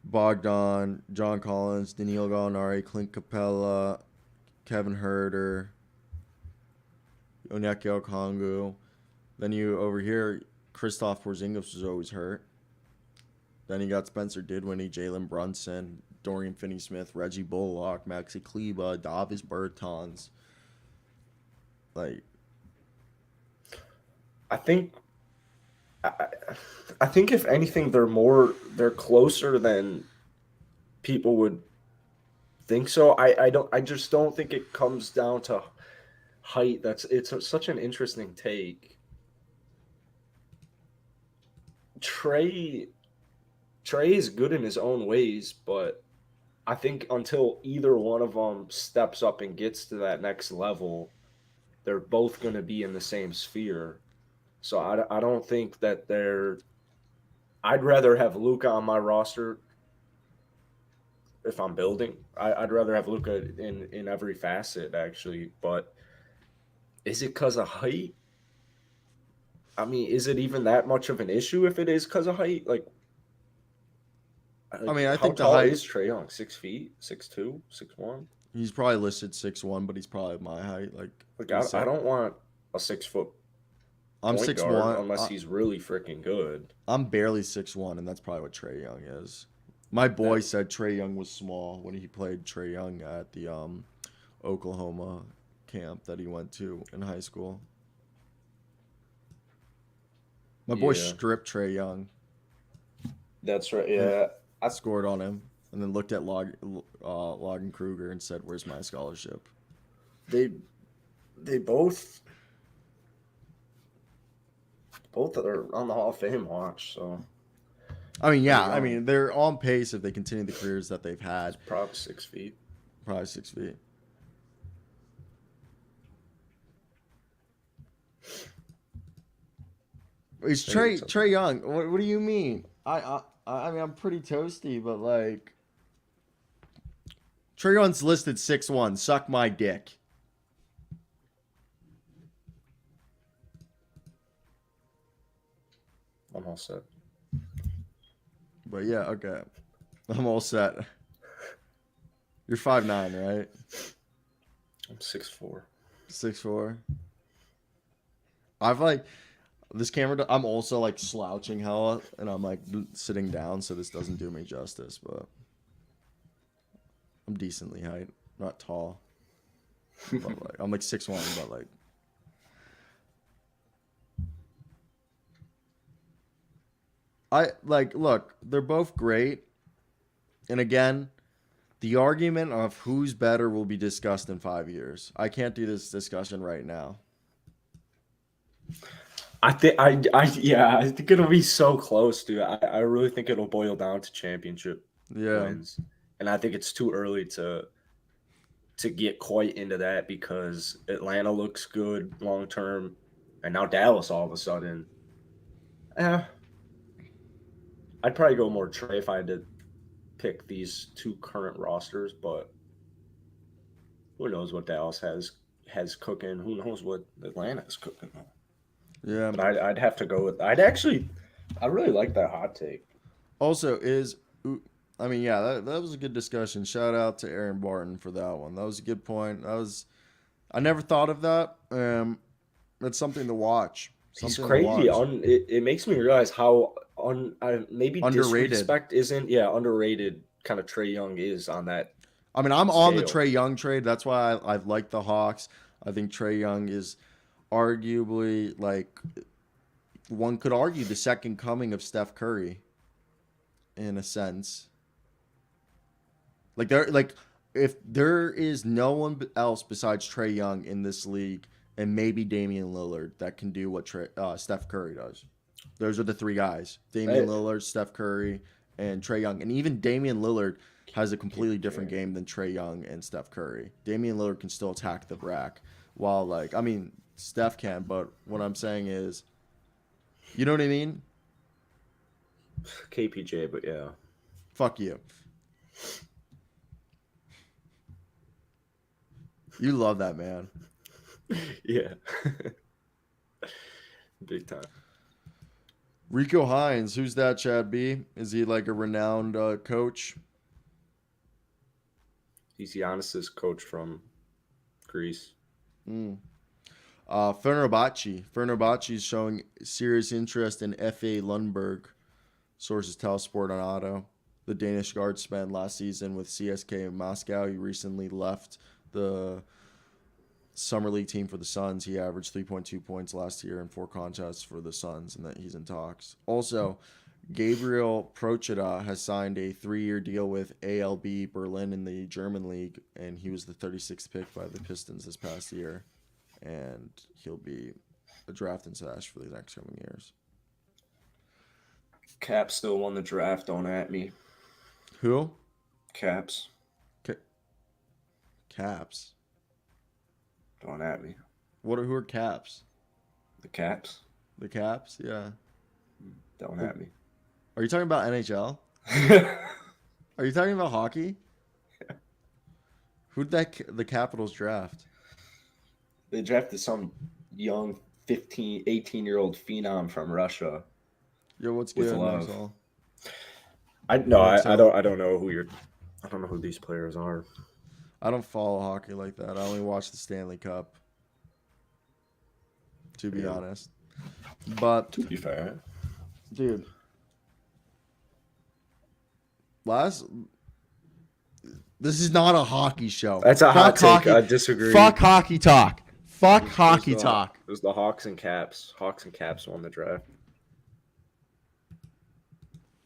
Bogdan, John Collins, Daniil Gallinari, Clint Capella, Kevin Herter, Onyeka Okongwu. Then you over here, Kristaps Porzingis was always hurt. Then you got Spencer Dinwiddie, Jalen Brunson, Dorian Finney-Smith, Reggie Bullock, Maxi Kleba, Davis Bertans. Like, I think if anything, they're closer than people would think so. I just don't think it comes down to height. It's such an interesting take. Trae is good in his own ways, but I think until either one of them steps up and gets to that next level, they're both going to be in the same sphere. So I don't think that I'd rather have Luka on my roster if I'm building. I'd rather have Luka in every facet, actually. But is it because of height? I mean, is it even that much of an issue if it is because of height? Like, I mean, I how think the tall height is Trae Young? 6 feet, 6'2", 6'1"? he's probably listed 6'1", but he's probably my height. Like I don't want a 6 foot I'm point 6'1", guard unless he's really freaking good. I'm barely 6'1", and that's probably what Trae Young is. My boy said Trae Young was small when he played Trae Young at the Oklahoma camp that he went to in high school. My boy stripped Trae Young. That's right. Yeah, I scored on him, and then looked at Logan Kruger and said, "Where's my scholarship?" they both are on the Hall of Fame watch. So I mean, yeah. Pretty I young. mean, they're on pace if they continue the careers that they've had. Probably 6 feet. Probably 6 feet. It's Trey Young. What do you mean? I mean, I'm pretty toasty, but like Trey Young's listed 6'1". Suck my dick. I'm all set. But yeah, okay. I'm all set. You're 5'9", right? I'm 6'4". 6'4". I've like this camera. I'm also like slouching hella, and I'm like sitting down, so this doesn't do me justice. But I'm decently height, not tall. But like I'm like 6'1", but like I like look. They're both great, and again, the argument of who's better will be discussed in 5 years. I can't do this discussion right now. I think it'll be so close, dude. I really think it'll boil down to championship wins, and I think it's too early to get quite into that because Atlanta looks good long term, and now Dallas all of a sudden. I'd probably go more Trey if I had to pick these two current rosters, but who knows what Dallas has cooking? Who knows what Atlanta is cooking? Yeah, but I'd have to go with. I really like that hot take. Also, I mean, yeah, that was a good discussion. Shout out to Aaron Barton for that one. That was a good point. I never thought of that. It's something to watch. He's crazy. It makes me realize how maybe underrated. Disrespect isn't underrated. Kind of Trey Young is on that. I mean, I'm on the Trey Young trade. That's why I like the Hawks. I think Trey Young is arguably, like, one could argue the second coming of Steph Curry, in a sense. If there is no one else besides Trey Young in this league, and maybe Damian Lillard that can do what Steph Curry does. Those are the three guys: Damian Lillard, Steph Curry, and Trey Young. And even Damian Lillard has a completely different game than Trey Young and Steph Curry. Damian Lillard can still attack the rack, while Steph can. But what I'm saying is, you know what I mean? KPJ, but yeah. Fuck you. You love that man. Yeah. Big time. Rico Hines, who's that, Chad B? Is he like a renowned coach? He's Giannis's coach from Greece. Fenerbahce. Fenerbahce is showing serious interest in F.A. Lundberg. Sources tell Sport on Auto. The Danish guard spent last season with CSK in Moscow. He recently left the summer league team for the Suns. He averaged 3.2 points last year in 4 contests for the Suns, and that he's in talks. Also, Gabriel Procida has signed a 3-year deal with ALB Berlin in the German league, and he was the 36th pick by the Pistons this past year, and he'll be a drafting stash for the next coming years. Caps still won the draft. Don't at me. Who? Caps. Caps. Don't at me. Who are Caps? The Caps. The Caps? Yeah. Don't at me. Are you talking about NHL? Are you talking about hockey? Yeah. Who'd the Capitals draft? They drafted some young 18-year-old phenom from Russia. Yo, what's good? Love. I don't know who these players are. I don't follow hockey like that. I only watch the Stanley Cup. To be honest. But to be fair. Dude. This is not a hockey show. That's a hot take. I disagree. Fuck hockey talk. Fuck hockey talk. It was the Hawks and Caps. Hawks and Caps won the draft.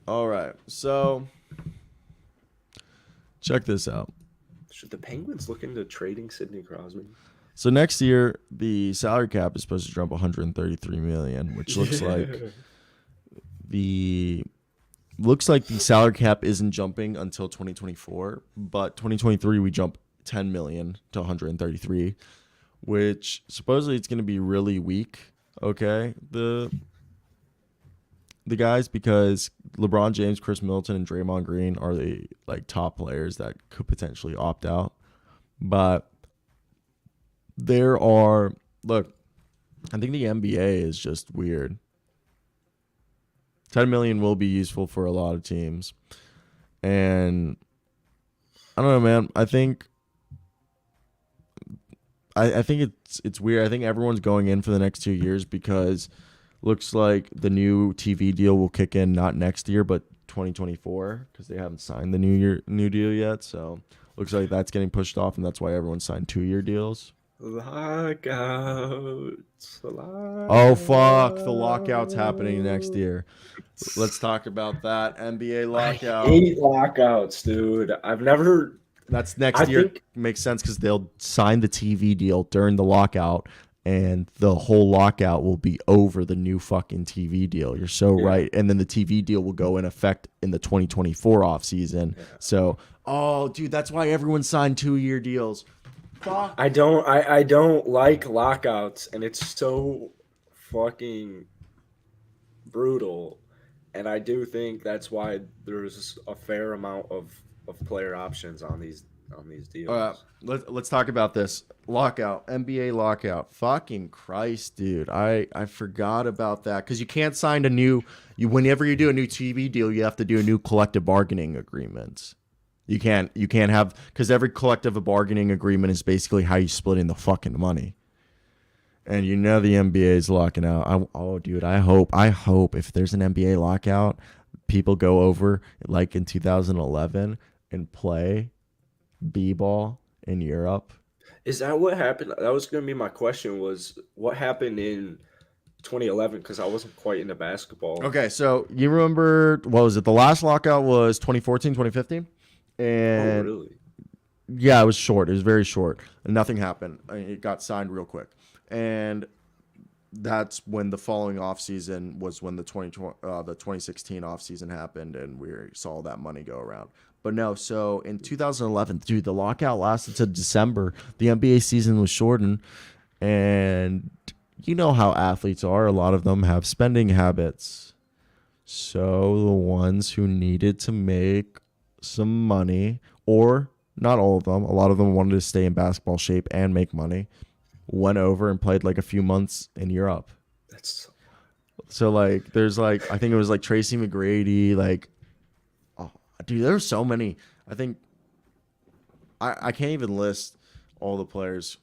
All right. So check this out. Should the Penguins look into trading Sidney Crosby? So next year, the salary cap is supposed to jump $133 million, which looks like the looks like the salary cap isn't jumping until 2024, but 2023 we jump 10 million to 133, which supposedly it's going to be really weak. Okay, the guys, because LeBron James, Chris Middleton, and Draymond Green are the like top players that could potentially opt out. But there are look, I think the NBA is just weird. 10 million will be useful for a lot of teams. And I don't know, man. I think it's weird. I think everyone's going in for the next 2 years because looks like the new TV deal will kick in not next year but 2024 because they haven't signed the new deal yet. So looks like that's getting pushed off, and that's why everyone signed 2-year deals. Lockouts. Oh fuck, the lockout's happening next year. Let's talk about that NBA lockout. I hate lockouts, dude. I've never. That's next year. Makes sense because they'll sign the TV deal during the lockout, and the whole lockout will be over the new fucking TV deal. You're so right. And then the TV deal will go in effect in the 2024 offseason. Yeah. So, oh, dude, that's why everyone signed 2-year deals. Fuck. I don't like lockouts, and it's so fucking brutal. And I do think that's why there's a fair amount of player options on these deals. Let's talk about this lockout, NBA lockout. Fucking Christ, dude! I forgot about that because you can't sign whenever you do a new TV deal, you have to do a new collective bargaining agreement. You can't have, because every collective bargaining agreement is basically how you split in the fucking money. And the NBA is locking out. Dude, I hope if there's an NBA lockout, people go over like in 2011 and play b-ball in Europe. Is that what happened? That was going to be my question, was what happened in 2011, because I wasn't quite into basketball. Okay, so you remember, what was it? The last lockout was 2014, 2015? And really? Yeah, it was short. It was very short. And nothing happened. It got signed real quick. And that's when the following offseason was when the 2016 offseason happened, and we saw that money go around. But no, so in 2011, dude, the lockout lasted to December. The NBA season was shortened, and you know how athletes are. A lot of them have spending habits. So the ones who needed to make some money, or not all of them, a lot of them wanted to stay in basketball shape and make money, went over and played like a few months in Europe. That's so like there's like, I think it was like Tracy McGrady, like, oh dude, there's so many. I think I can't even list all the players.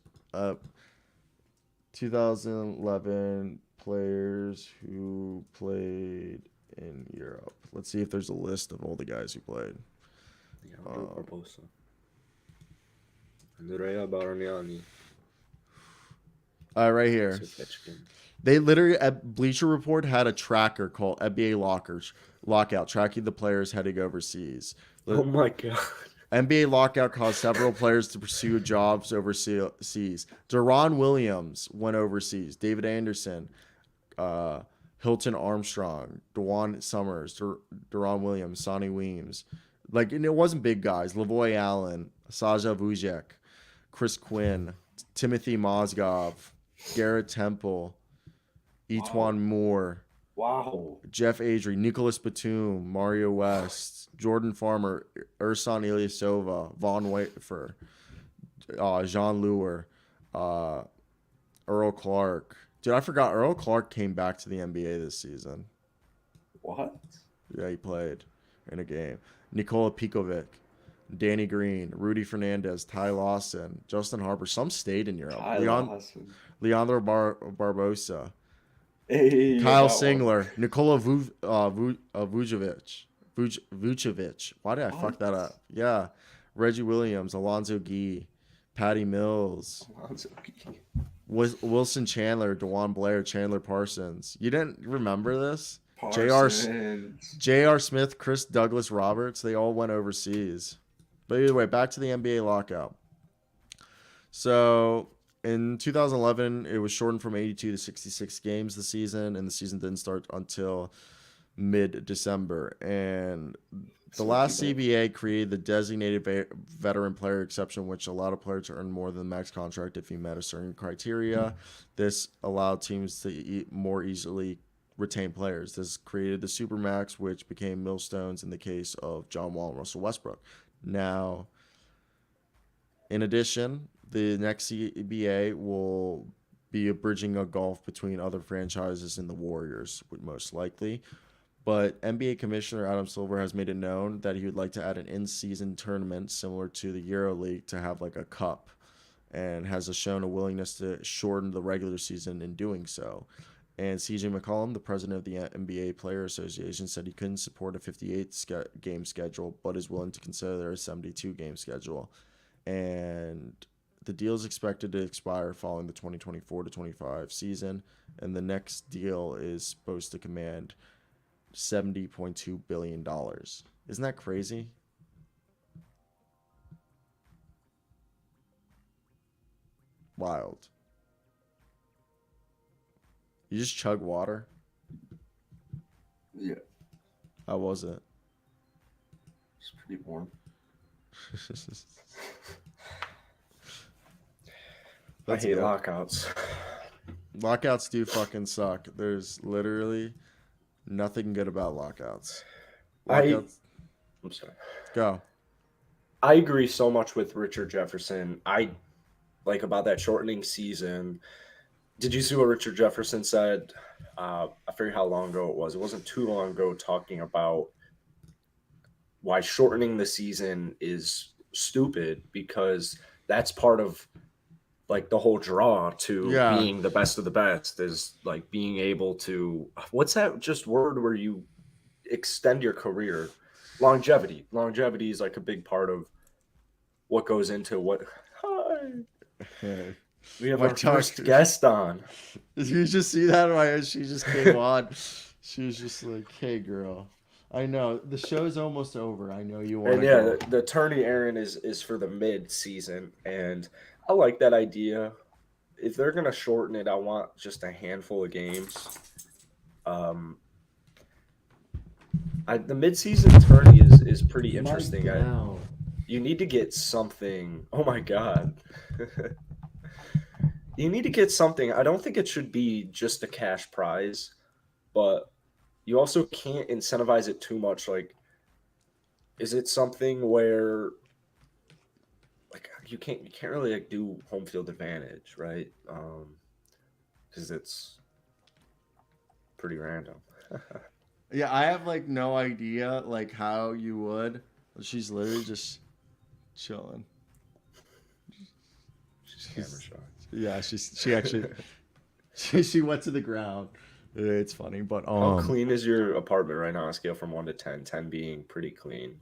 2011 players who played in Europe. Let's see if there's a list of all the guys who played. Andrea Bargnani. Right here. They literally, at Bleacher Report, had a tracker called NBA Lockout, tracking the players heading overseas. Oh my God. NBA lockout caused several players to pursue jobs overseas. Deron Williams went overseas. David Anderson, Hilton Armstrong, DeJuan Summers, Deron Williams, Sonny Weems. Like, and it wasn't big guys. Lavoy Allen, Saja Vujic, Chris Quinn, Timothy Mozgov, Garrett Temple, Etwan Moore. Wow. Jeff Adrie, Nicholas Batum, Mario West, Jordan Farmer, Ersan Ilyasova, Von Wafer, Jean Luer, Earl Clark. Dude, I forgot Earl Clark came back to the NBA this season. What? Yeah, he played in a game. Nikola Pikovic, Danny Green, Rudy Fernandez, Ty Lawson, Justin Harper. Some stayed in Europe. Leandro Barbosa. Hey, Kyle Singler, Nikola Vucevic. Why did I fuck that up? Yeah. Reggie Williams, Alonzo Gee, Patty Mills, Wilson Chandler, DeJuan Blair, Chandler Parsons. You didn't remember this? J.R. Smith, Chris Douglas Roberts, they all went overseas. But either way, back to the NBA lockout. So in 2011, it was shortened from 82 to 66 games this season, and the season didn't start until mid-December. And the So last people- CBA created the designated veteran player exception, which allowed a player to earn more than the max contract if he met a certain criteria. This allowed teams to more easily retain players. This created the Supermax, which became millstones in the case of John Wall and Russell Westbrook. Now, in addition, the next CBA will be a bridging a gulf between other franchises and the Warriors, most likely. But NBA Commissioner Adam Silver has made it known that he would like to add an in-season tournament similar to the EuroLeague to have like a cup, and has shown a willingness to shorten the regular season in doing so. And CJ McCollum, the president of the NBA Player Association, said he couldn't support a 58-game schedule, but is willing to consider a 72-game schedule. And the deal is expected to expire following the 2024-25 season, and the next deal is supposed to command $70.2 billion. Isn't that crazy? Wild. You just chug water? Yeah, How was it? it's pretty warm. I hate lockouts. Lockouts do fucking suck. There's literally nothing good about lockouts. I'm sorry. Go. I agree so much with Richard Jefferson. I like about that shortening season. Did you see what Richard Jefferson said? I forget how long ago it was. It wasn't too long ago, talking about why shortening the season is stupid, because that's part of like the whole draw to being the best of the best, is like being able to, what's that just word where you extend your career? Longevity is like a big part of what goes into what. Hi, we have our first guest on. Did you just see that? Right? She just came on. She was just like, "Hey, girl, I know the show's almost over. I know you want." And yeah, the attorney Aaron is for the mid season, and I like that idea. If they're gonna shorten it, I want just a handful of games. The mid-season tourney is pretty interesting. You need to get something. Oh my god. You need to get something. I don't think it should be just a cash prize, but you also can't incentivize it too much. Like, is it something where like you can't really like do home field advantage, right? Because it's pretty random. Yeah, I have like no idea like how you would. She's literally just chilling. She's camera shy. Yeah, she actually she went to the ground. It's funny, but how clean is your apartment right now on a scale from 1 to 10? 10 being pretty clean.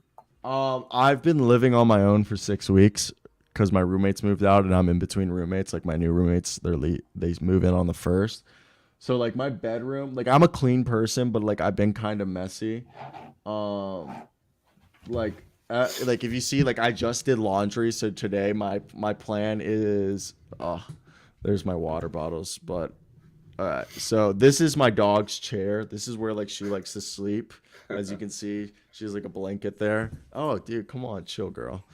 I've been living on my own for 6 weeks because my roommates moved out, and I'm in between roommates. Like my new roommates, they move in on the 1st. So like my bedroom, like I'm a clean person, but like I've been kind of messy. Like if you see, like I just did laundry, so today my plan is there's my water bottles, but so this is my dog's chair. This is where like she likes to sleep. As you can see, she has like a blanket there. Oh, dude, come on, chill, girl.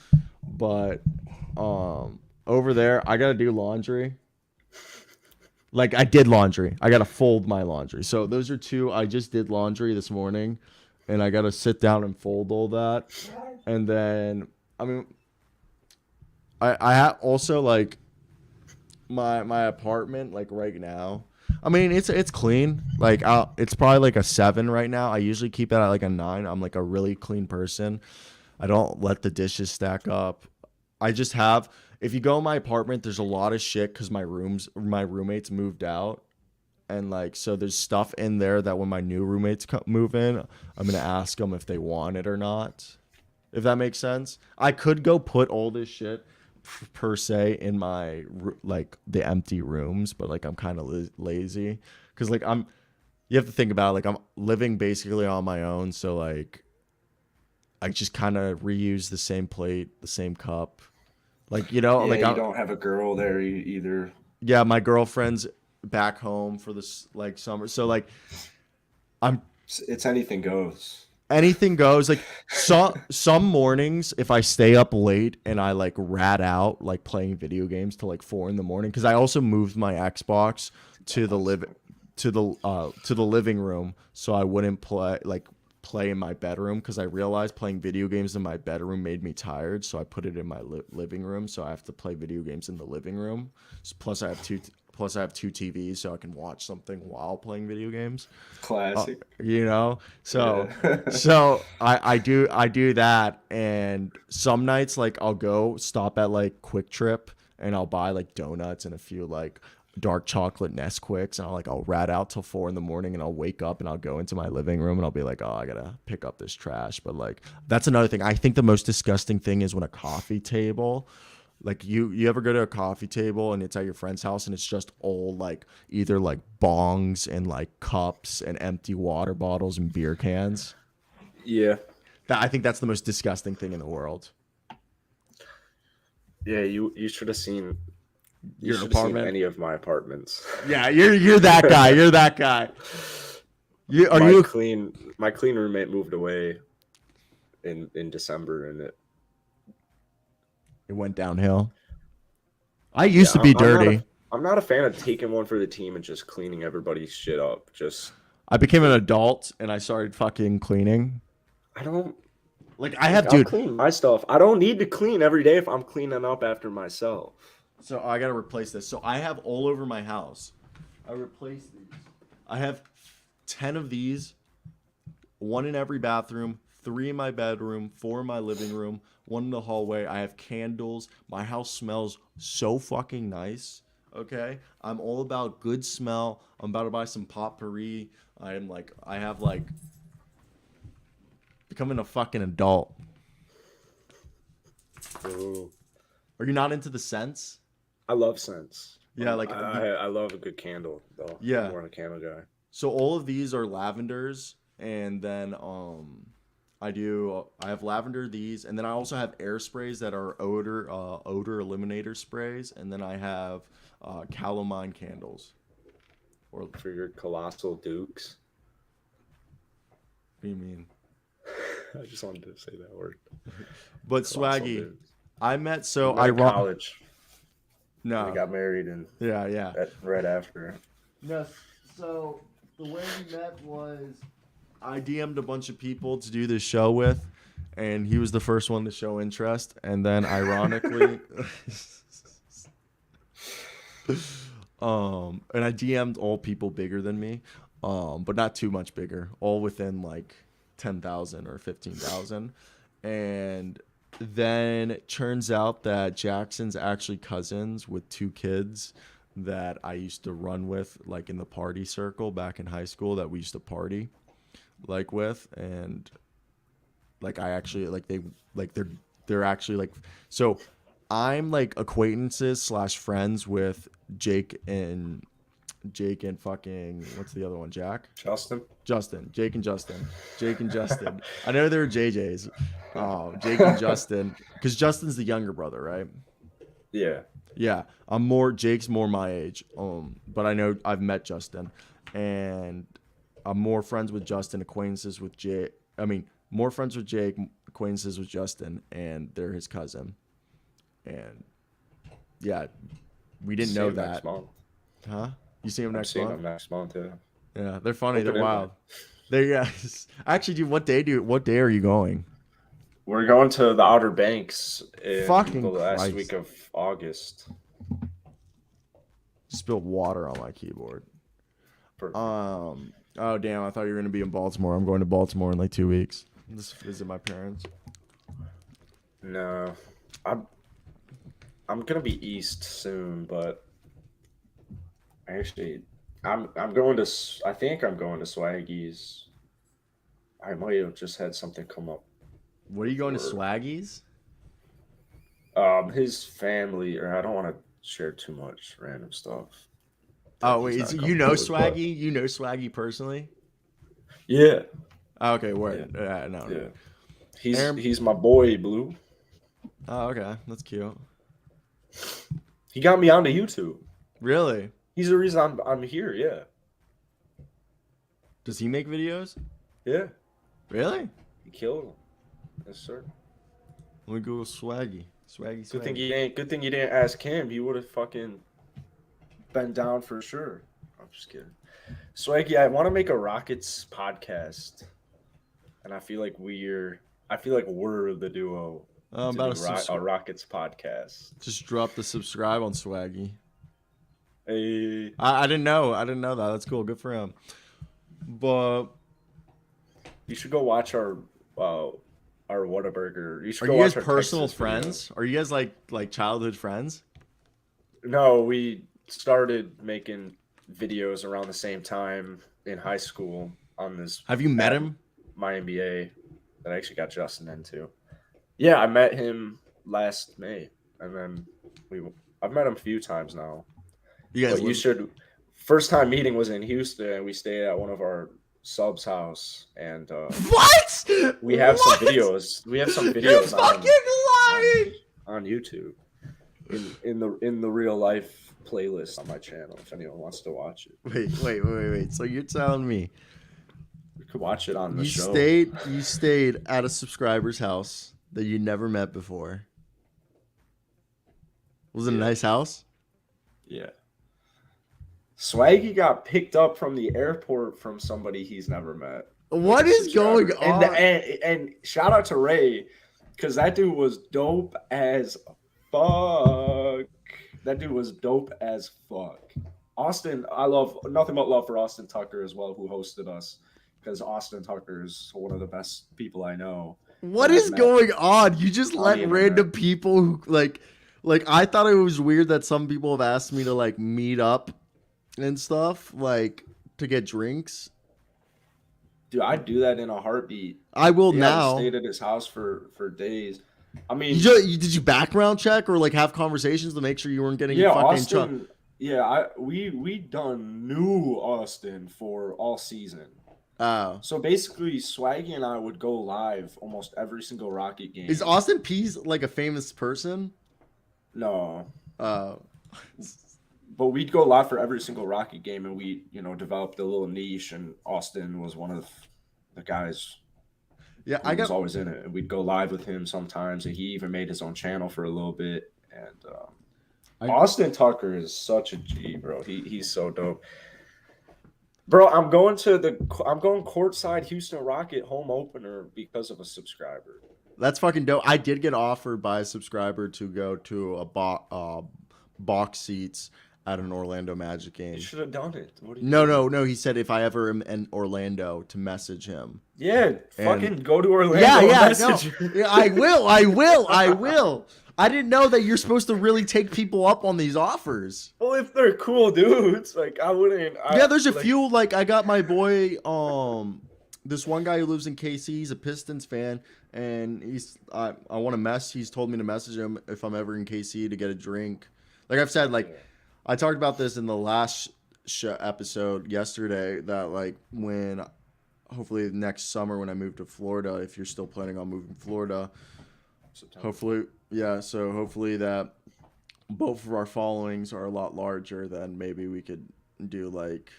But over there, I gotta do laundry. Like I did laundry. I gotta fold my laundry. So those are two. I just did laundry this morning, and I gotta sit down and fold all that. And then I mean, I have also like my apartment like right now. I mean it's clean. Like it's probably like a 7 right now. I usually keep it at like a 9. I'm like a really clean person. I don't let the dishes stack up. I just have. If you go in my apartment, there's a lot of shit because my roommates moved out, and like so there's stuff in there that when my new roommates move in, I'm gonna ask them if they want it or not. If that makes sense. I could go put all this shit per se in my like the empty rooms, but like I'm kind of lazy because like you have to think about it, like I'm living basically on my own, so like I just kind of reuse the same plate, the same cup. Like, you know, yeah, like you don't have a girl there either. Yeah, my girlfriend's back home for this like summer. So like I'm It's anything goes. Anything goes. Like some mornings, if I stay up late and I like rat out like playing video games till like 4 a.m, because I also moved my Xbox to the living room, so I wouldn't play in my bedroom, because I realized playing video games in my bedroom made me tired, so I put it in my living room, so I have to play video games in the living room. Plus I have two TVs, so I can watch something while playing video games. Classic. So Yeah. so I do that, and some nights like I'll go stop at like Quick Trip and I'll buy like donuts and a few like dark chocolate Nesquiks, and I'll rat out till 4 a.m, and I'll wake up and I'll go into my living room and I'll be like, oh, I gotta pick up this trash. But like that's another thing. I think the most disgusting thing is when a coffee table, like you ever go to a coffee table and it's at your friend's house and it's just all like either like bongs and like cups and empty water bottles and beer cans. Yeah. I think that's the most disgusting thing in the world. Yeah, you should have seen Your seen apartment? any of my apartments. Yeah, you're that guy. You're that guy. My clean roommate moved away in December, and It went downhill. I used to be dirty. I'm not a fan of taking one for the team and just cleaning everybody's shit up. I became an adult and I started fucking cleaning. I don't Dude. clean my stuff. I don't need to clean every day if I'm cleaning up after myself. So I gotta replace this. So I have all over my house. I replaced these. I have 10 of these, 1 in every bathroom, 3 in my bedroom, 4 in my living room, 1 in the hallway. I have candles. My house smells so fucking nice. Okay, I'm all about good smell. I'm about to buy some potpourri. I have becoming a fucking adult. Ooh. Are you not into the scents? I love scents. Yeah, I love a good candle though. Yeah. I'm more a candle guy. So all of these are lavenders, and then I have lavender, these, and then I also have air sprays that are odor eliminator sprays, and then I have calamine candles. Or for your colossal dukes. What do you mean? I just wanted to say that word. But Colossal Swaggy, dukes. I met college. No. We got married and Yeah. right after. No, so the way we met was I DM'd a bunch of people to do this show with, and he was the first one to show interest, and then ironically and I DM'd all people bigger than me, but not too much bigger, all within like 10,000 or 15,000. And then it turns out that Jackson's actually cousins with 2 kids that I used to run with, like in the party circle back in high school, that we used to party like with. And like I actually they're actually like, so I'm like acquaintances / friends with Jake and fucking, what's the other one? Justin. Jake and Justin. I know they were JJ's. Jake and Justin, because Justin's the younger brother, right? Yeah. Yeah, Jake's more my age. But I know I've met Justin, and I'm more friends with Justin, acquaintances with Jake. I mean, more friends with Jake, acquaintances with Justin, and they're his cousin. And yeah, we didn't know that. Next month. Huh? You see him next month? Them next month, yeah. Yeah, they're funny. They're wild. Actually, dude, what day are you going? We're going to the Outer Banks in the last Christ. week of August. Spilled water on my keyboard. Perfect. Oh damn! I thought you were gonna be in Baltimore. I'm going to Baltimore in like 2 weeks. Just visit my parents. No, I'm gonna be east soon, but actually, I'm going to. I think I'm going to Swaggy's. I might have just had something come up. What are you going to Swaggy's? His family, or I don't want to share too much random stuff. Oh wait, you know Swaggy? You know Swaggy personally? Yeah. Oh, okay, word. Yeah. No. Yeah. He's my boy, Blue. Oh, okay, that's cute. He got me onto YouTube. Really? He's the reason I'm here. Yeah. Does he make videos? Yeah, Really? he killed him. Yes, sir. Let me Google Swaggy. Swaggy. Good thing you didn't ask him. He would have fucking been down for sure. I'm just kidding. Swaggy, I want to make a Rockets podcast, and I feel like we're the duo I'm to about do to a Rockets podcast. just drop the subscribe on Swaggy. Hey, I didn't know. I didn't know that. That's cool. Good for him. But you should go watch our Whataburger. You should are go you guys watch our personal Texas video. friends? Are you guys like childhood friends? No, we started making videos around the same time in high school on this. Have you met him? My NBA that I actually got Justin into. Yeah, I met him last May, and then I've met him a few times now. You guys But you should. First time meeting was in Houston, and we stayed at one of our subs' house, and What? we have What? some videos. We have some You're videos fucking lying. on YouTube in the real life playlist on my channel. If anyone wants to watch it, Wait. So you're telling me you could watch it on the you show. stayed at a subscriber's house that you never met before? Was it a Yeah. nice house? Yeah. Swaggy got picked up from the airport from somebody he's never met. What is going on? And shout out to Ray, because that dude was dope as fuck. That dude was dope as fuck. Austin, I love nothing but love for Austin Tucker as well, who hosted us, because Austin Tucker is one of the best people I know. What is going on? You just On let the internet. random people who like I thought it was weird that some people have asked me to like meet up and stuff, like to get drinks. Dude, I'd do that in a heartbeat. I will Yeah, now. I stayed at his house for days. I mean, Did you background check or like have conversations to make sure you weren't getting yeah, fucking Austin. Yeah, we done knew Austin for all season. Oh. So basically, Swaggy and I would go live almost every single Rocket game. Is Austin Pease like a famous person? No, Oh. but we'd go live for every single Rocket game, and we, developed a little niche. And Austin was one of the guys. Yeah, Who was always in it, and we'd go live with him sometimes. And he even made his own channel for a little bit. And Austin Tucker is such a G, bro. He's so dope. Bro, I'm going courtside Houston Rocket home opener because of a subscriber. That's fucking dope. I did get offered by a subscriber to go to a box seats at an Orlando Magic game. You should have done it. What are you No. He said if I ever am in Orlando to message him. Yeah, fucking go to Orlando. Yeah, and no. message her. Yeah, I will. I didn't know that you're supposed to really take people up on these offers. Well, if they're cool dudes, like I wouldn't. Yeah, there's a few. Like I got my boy, this one guy who lives in KC. He's a Pistons fan, and I want to mess. He's told me to message him if I'm ever in KC to get a drink. Like I've said, like I talked about this in the last episode yesterday. That like when, hopefully next summer when I move to Florida, if you're still planning on moving to Florida, September. hopefully. Yeah, so hopefully that both of our followings are a lot larger, then maybe we could do like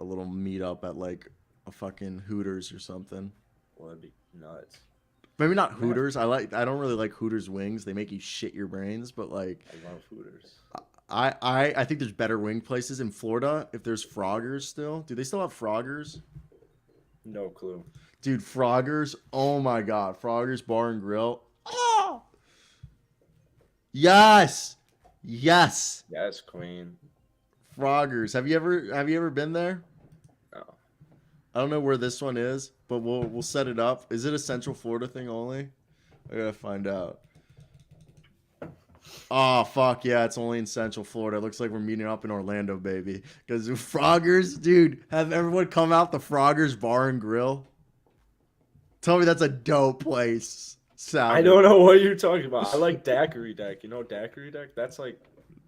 a little meetup at like a fucking Hooters or something. Well, that'd be nuts. Maybe not Hooters. I don't really like Hooters wings. They make you shit your brains, but like I love Hooters. I think there's better wing places in Florida. If there's Froggers still. Do they still have Froggers? No clue. Dude, Froggers. Oh my god. Froggers Bar and Grill. Oh! Yes. Yes, Queen. Froggers. Have you ever been there? No. I don't know where this one is, but we'll set it up. Is it a Central Florida thing only? I gotta find out. Oh fuck yeah, it's only in Central Florida. It looks like we're meeting up in Orlando, baby. Because Froggers, dude, have everyone come out the Froggers Bar and Grill. Tell me that's a dope place. Salad. I don't know what you're talking about. I like Daiquiri Deck. You know Daiquiri Deck? That's like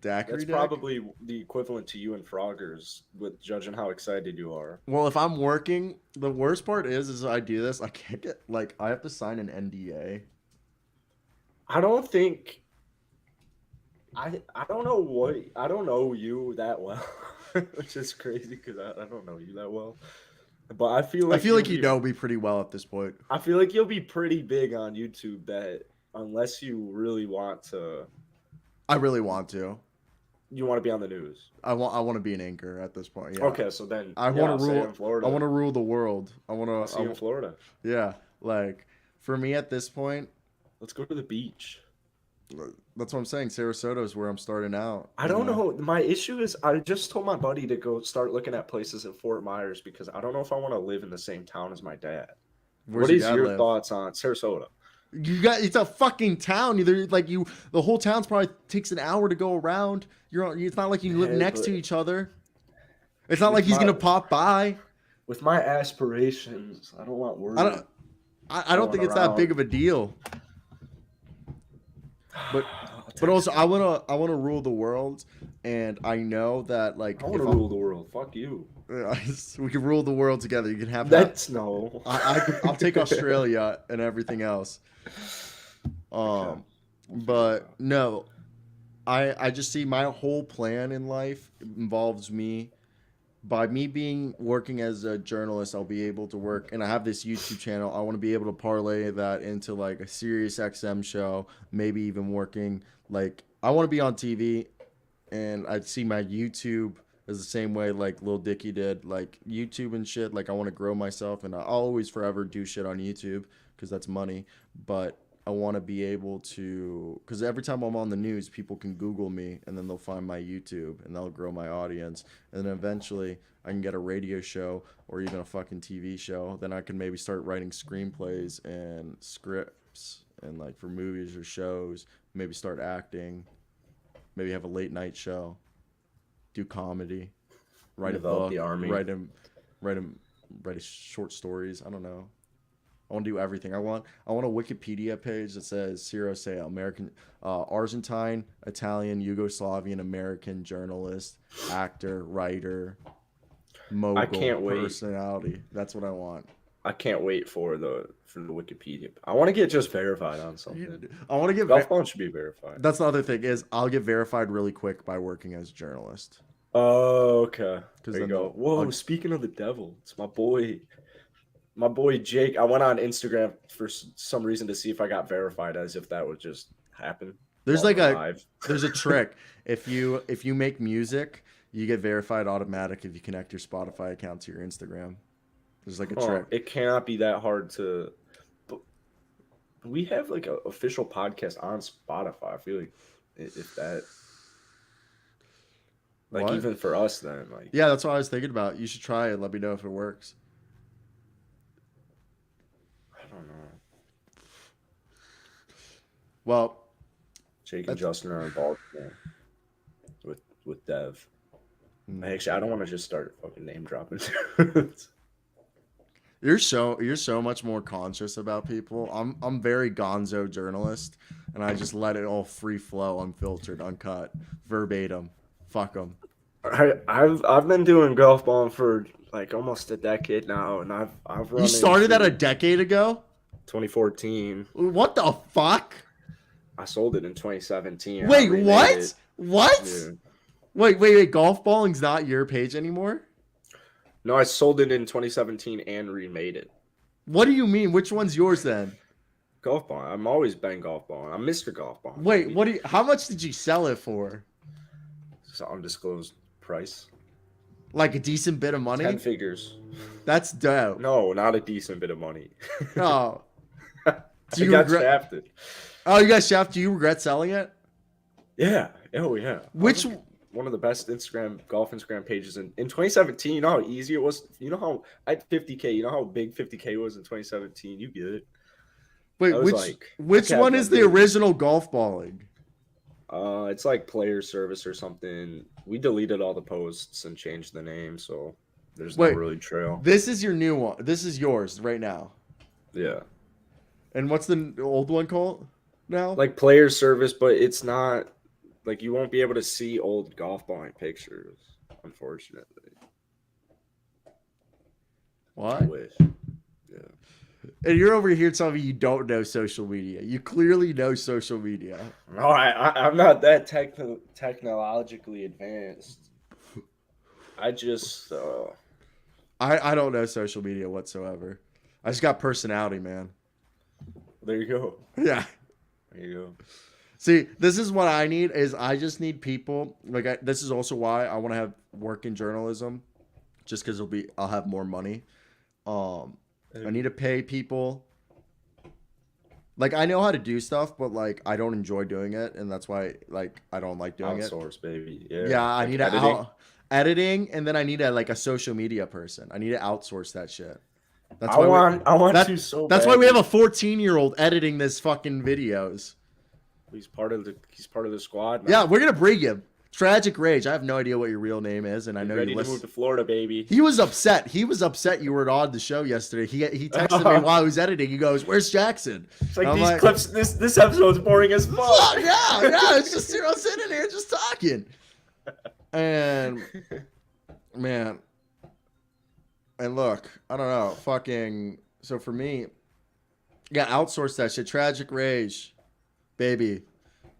Daiquiri that's Deck? probably the equivalent to you and Froggers, with judging how excited you are. Well, if I'm working, the worst part is I do this. I can't get I have to sign an NDA. I don't think I don't know you that well, which is crazy because I don't know you that well. But I feel like you know me pretty well at this point. I feel like you'll be pretty big on YouTube. That unless you really want to, I really want to. you want to be on the news. I want to be an anchor at this point. Yeah. Okay, so then I yeah, want I'll to say rule. in Florida. I want to rule the world. I want I'll see you in to. Florida. Yeah, like for me at this point, Let's go to the beach. that's what I'm saying. Sarasota is where I'm starting out. I don't know. My issue is I just told my buddy to go start looking at places in Fort Myers because I don't know if I want to live in the same town as my dad. Where's What is dad your live? thoughts on Sarasota? It's a fucking town. Either like the whole town's probably takes an hour to go around. It's not like you live Yeah, next but to each other. It's not with like he's my- gonna pop by. With my aspirations, I don't want work. I don't think it's that big of a deal. But also I wanna rule the world, and I know that like I want to rule the world. Fuck you. we can rule the world together. You can have That's no. I'll take Australia and everything else. Okay. But no, I just see my whole plan in life involves me. By me working as a journalist, I'll be able to work, and I have this YouTube channel. I want to be able to parlay that into like a Sirius XM show, maybe even working like I want to be on TV, and I'd see my YouTube as the same way like Lil Dicky did, like YouTube and shit. Like I want to grow myself, and I'll always forever do shit on YouTube because that's money. But I want to be able to, because every time I'm on the news, people can Google me and then they'll find my YouTube and they'll grow my audience. And then eventually I can get a radio show or even a fucking TV show. Then I can maybe start writing screenplays and scripts and like for movies or shows, maybe start acting, maybe have a late night show, do comedy, write Develop a book, the army. write short stories. I don't know. I want to do everything. I want a Wikipedia page that says Cyro Asseo, American, Argentine, Italian, Yugoslavian, American journalist, actor, writer, mogul, I can't wait. personality. That's what I want. I can't wait for the Wikipedia. I want to get just verified on something. I want to get. Golf Ball should be verified. That's the other thing is I'll get verified really quick by working as a journalist. Oh, okay. There you then go. Whoa, I'll- speaking of the devil, it's my boy. My boy Jake. I went on Instagram for some reason to see if I got verified, as if that would just happen. There's while like we're a live. there's a trick. If you make music, you get verified automatic if you connect your Spotify account to your Instagram. There's like a trick. It cannot be that hard to. But we have like an official podcast on Spotify. I feel like if that, like What? even for us, then like Yeah, that's what I was thinking about. You should try it. Let me know if it works. I don't know. Well, Jake and Justin are involved with Dev. Actually, I don't want to just start fucking name dropping. you're so much more conscious about people. I'm very gonzo journalist, and I just let it all free flow, unfiltered, uncut, verbatim. Fuck them. I've been doing golf ball for like almost a decade now, and I've run. You started that into a decade ago? 2014. What the fuck? I sold it in 2017. Wait, I remade what? it. What? Yeah. Wait. Golf balling's not your page anymore? No, I sold it in 2017 and remade it. What do you mean? Which one's yours then? Golf ball. I'm always been golf ball. I'm Mr. Golf Ball. Wait, how much did you sell it for? It's an undisclosed price. Like a decent bit of money? 10 figures. That's dope. No, not a decent bit of money. Oh. I Do you got regret? shafted. Oh, you got shafted. Do you regret selling it? Yeah. Oh, yeah. Which? One of the best golf Instagram pages in 2017. You know how easy it was? You know how I had 50K. You know how big 50K was in 2017? You get it. Wait, I was which like, which I one can't is the remember. original golf balling? It's like player service or something. We deleted all the posts and changed the name, so there's no Wait. really trail. This is your new one. This is yours right now. Yeah. And what's the old one called now? Like player service, but it's not like you won't be able to see old golf balling pictures, unfortunately. I What? wish. Yeah. And you're over here telling me you don't know social media. You clearly know social media. No, I'm not that technologically advanced. I just I don't know social media whatsoever. I just got personality, man. There you go. Yeah. There you go. See, this is what I need is I just need people like this is also why I want to have work in journalism, just because I'll have more money. I need to pay people. Like I know how to do stuff, but like I don't enjoy doing it, and that's why like I don't like doing it. Outsource, baby. Yeah. Yeah, I Like need editing, and then I need a social media person. I need to outsource that shit. I want to so That's bad. why we have a 14-year-old editing this fucking videos. He's part of the squad now. Yeah, we're gonna bring him. Tragic Rage. I have no idea what your real name is, and I know ready you to listen. move to Florida, baby. He was upset. He was upset you were on the show yesterday. He texted me while he was editing. He goes, "Where's Jackson?" It's like these clips. This episode's boring as fuck. Yeah. It's just I'm sitting here just talking, and man, and look, I don't know, fucking. So for me, yeah, outsource that shit. Tragic Rage, baby.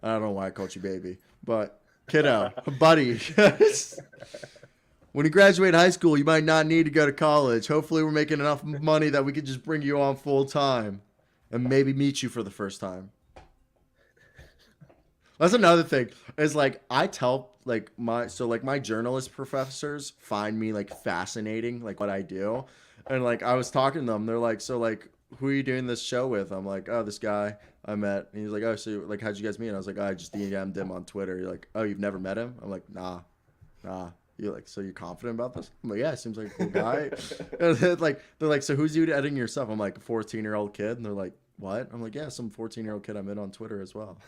I don't know why I called you baby, but. Kiddo, buddy. When you graduate high school, you might not need to go to college. Hopefully, we're making enough money that we could just bring you on full time and maybe meet you for the first time. That's another thing. Is like I tell like my journalist professors find me like fascinating, like what I do, and like I was talking to them. They're like, so like, who are you doing this show with? I'm like, oh, this guy I met. And he's like, oh, so like, how'd you guys meet? And I was like, oh, I just DM'd him on Twitter. You're like, oh, you've never met him? I'm like, nah. You're like, so you're confident about this? I'm like, yeah, seems like a cool guy. And they're like, so who's you editing your stuff? I'm like, a 14-year-old kid. And they're like, what? I'm like, yeah, some 14-year-old kid I met on Twitter as well.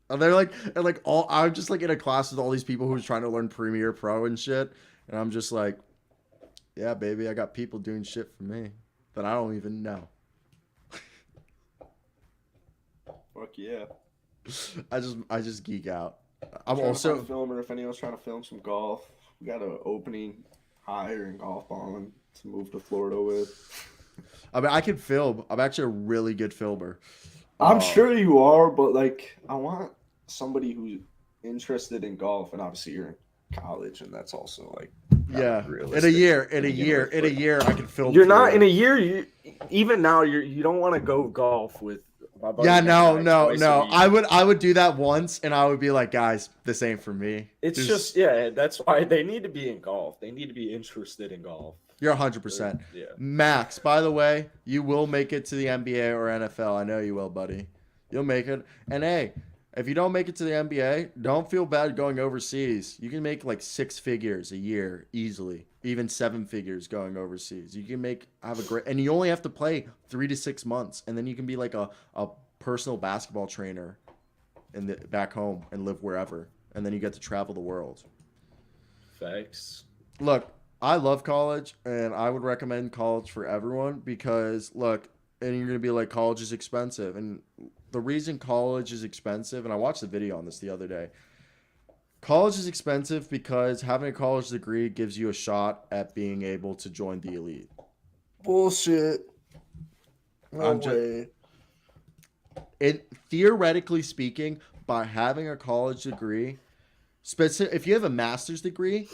And they're like, I'm just like in a class with all these people who's trying to learn Premiere Pro and shit. And I'm just like, yeah, baby, I got people doing shit for me that I don't even know. Fuck yeah. I just geek out. I'm also filming. If anyone's trying to film some golf, we got an opening hire in golf balling to move to Florida with. I mean, I can film. I'm actually a really good filmer. I'm sure you are, but like, I want somebody who's interested in golf, and obviously you're in college, and that's also like in a year, I can film. You're not in a year. Even now, you don't want to go golf with. Yeah, no. I would do that once, and I would be like, guys, this ain't for me. It's that's why they need to be in golf. They need to be interested in golf. You're 100%. Yeah. Max, by the way, you will make it to the NBA or NFL. I know you will, buddy. You'll make it. And hey, if you don't make it to the NBA, don't feel bad going overseas. You can make like 6 figures a year easily, even 7 figures going overseas. You can have a great, and you only have to play 3 to 6 months, and then you can be like a personal basketball trainer back home and live wherever, and then you get to travel the world. Thanks. Look, I love college, and I would recommend college for everyone because, look, and you're going to be like, college is expensive. And the reason college is expensive, and I watched a video on this the other day, college is expensive because having a college degree gives you a shot at being able to join the elite. Bullshit. No way. Theoretically speaking, by having a college degree, if you have a master's degree,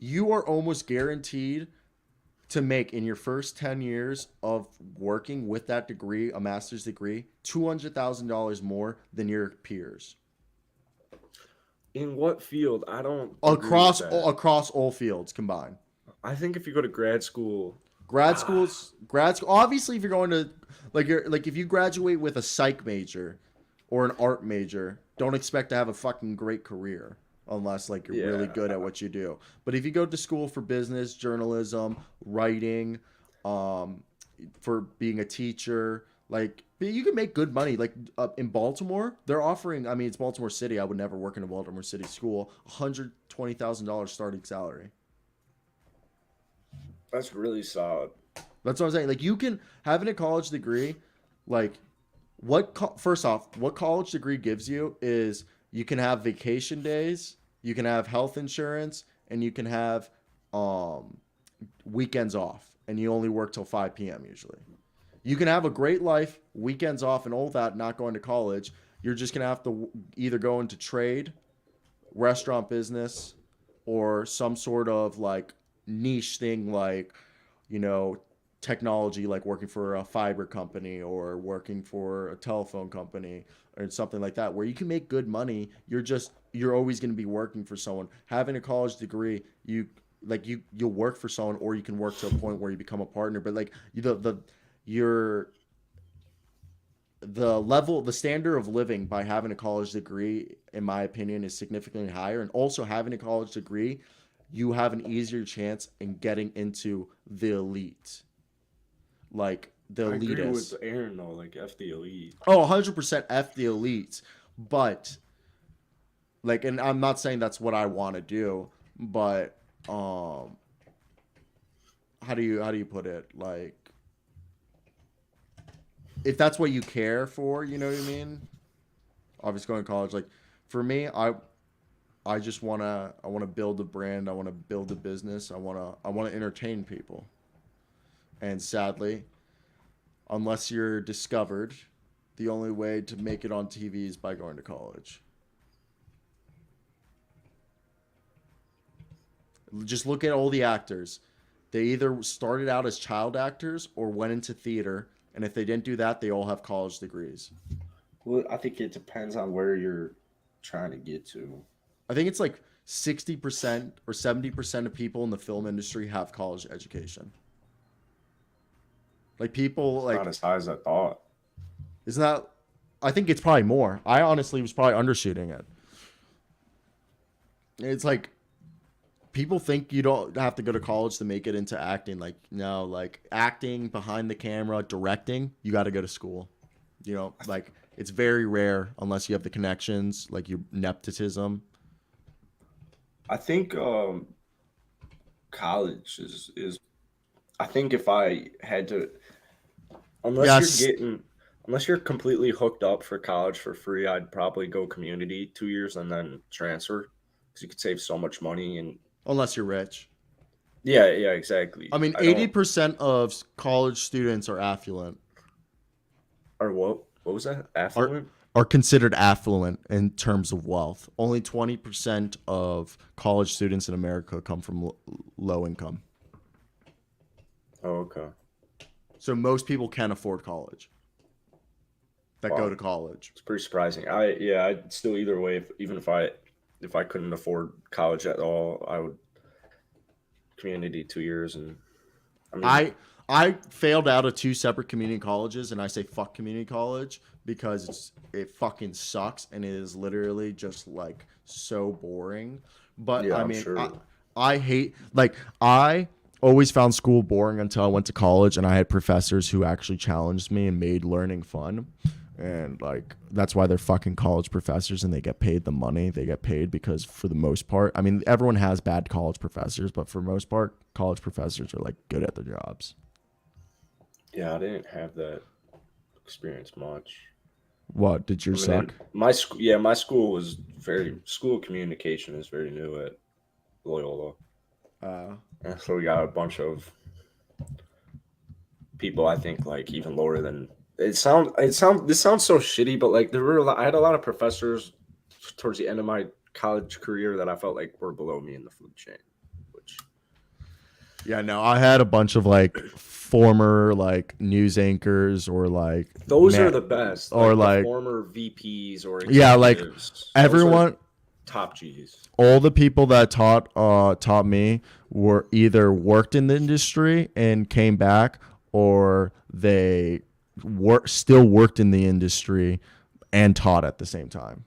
you are almost guaranteed to make in your first 10 years of working with that degree, a master's degree, $200,000 more than your peers. In what field? I don't. Across all fields combined. I think if you go to grad school. Obviously, if you're going to if you graduate with a psych major or an art major, don't expect to have a fucking great career. Unless like you're really good at what you do. But if you go to school for business, journalism, writing, for being a teacher, like you can make good money. Like in Baltimore, they're offering. I mean, it's Baltimore City. I would never work in a Baltimore City school. $120,000 starting salary. That's really solid. That's what I'm saying. Like you can having a college degree, like first off, what college degree gives you is you can have vacation days, you can have health insurance, and you can have weekends off, and you only work till 5 p.m. usually. You can have a great life, weekends off, and all that, not going to college. You're just going to have to either go into trade, restaurant business, or some sort of like niche thing like, you know, technology, like working for a fiber company or working for a telephone company or something like that, where you can make good money. You're always going to be working for someone. Having a college degree, you'll work for someone, or you can work to a point where you become a partner. But like your the standard of living by having a college degree, in my opinion, is significantly higher. And also having a college degree, you have an easier chance in getting into the elite. Like the I agree elitists. with Aaron though, like F the elite. Oh, 100% F the elites. But like, and I'm not saying that's what I want to do, but how do you put it? Like, if that's what you care for, you know what I mean? Obviously going to college, like for me, I just want to build a brand, I want to build a business, I want to entertain people. And sadly, unless you're discovered, the only way to make it on TV is by going to college. Just look at all the actors. They either started out as child actors or went into theater, and if they didn't do that, they all have college degrees. Well, I think it depends on where you're trying to get to. I think it's like 60% or 70% of people in the film industry have college education. Like people like Not as high as I thought. isn't that? I think it's probably more. I honestly was probably undershooting it. It's like people think you don't have to go to college to make it into acting. Like no, like acting, behind the camera, directing, you got to go to school. You know, like it's very rare unless you have the connections, like your nepotism. I think college is. I think if I had to, Yes. unless you're completely hooked up for college for free, I'd probably go community 2 years and then transfer because you could save so much money. And Unless you're rich. yeah, exactly. I mean, 80% of college students are affluent. Or what was that? Affluent? Are considered affluent in terms of wealth. Only 20% of college students in America come from low income. Oh, okay. So most people can afford college that Wow. go to college. It's pretty surprising. I'd still either way. Even if I couldn't afford college at all, I would community 2 years. And I failed out of 2 separate community colleges, and I say fuck community college because it fucking sucks and it is literally just like so boring. But Yeah, I I'm mean, sure. I hate, like, I always found school boring until I went to college and I had professors who actually challenged me and made learning fun. And like that's why they're fucking college professors and they get paid the money. They get paid because for the most part, I mean, everyone has bad college professors, but for the most part, college professors are like good at their jobs. Yeah, I didn't have that experience much. What, did yours I mean, suck? my school was school communication is very new at Loyola. And so we got a bunch of people, I think, like even lower than this sounds so shitty, but like I had a lot of professors towards the end of my college career that I felt like were below me in the food chain, which Yeah, no, I had a bunch of like former like news anchors or like those are the best, or the like former VPs or yeah, like executives. Those are everyone, top G's. all the people that taught me were either worked in the industry and came back, or they still worked in the industry and taught at the same time.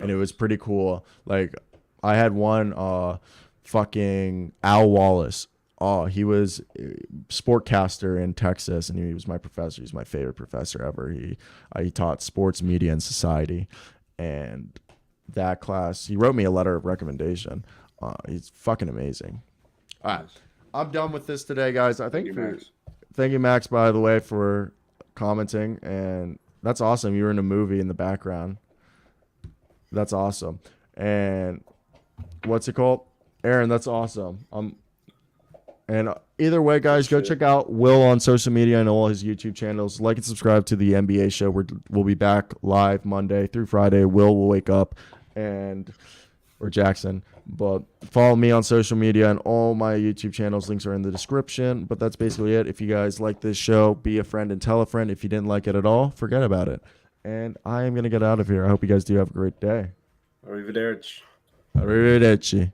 And it was pretty cool. Like I had one fucking Al Wallace. He was a sportcaster in Texas, and he was my professor. He's my favorite professor ever. He taught sports media and society, and that class, he wrote me a letter of recommendation. He's fucking amazing. All right, I'm done with this today, guys. Thank you, Max, by the way, for commenting, and that's awesome. You were in a movie in the background. That's awesome. And what's it called? Aaron, that's awesome. And either way, guys, go check out Will on social media and all his YouTube channels. Like and subscribe to the NBA show. We'll be back live Monday through Friday. Will wake up and or Jackson. But follow me on social media and all my YouTube channels. Links are in the description. But that's basically it. If you guys like this show, be a friend and tell a friend. If you didn't like it at all, forget about it. And I am going to get out of here. I hope you guys do have a great day. Arrivederci. Arrivederci.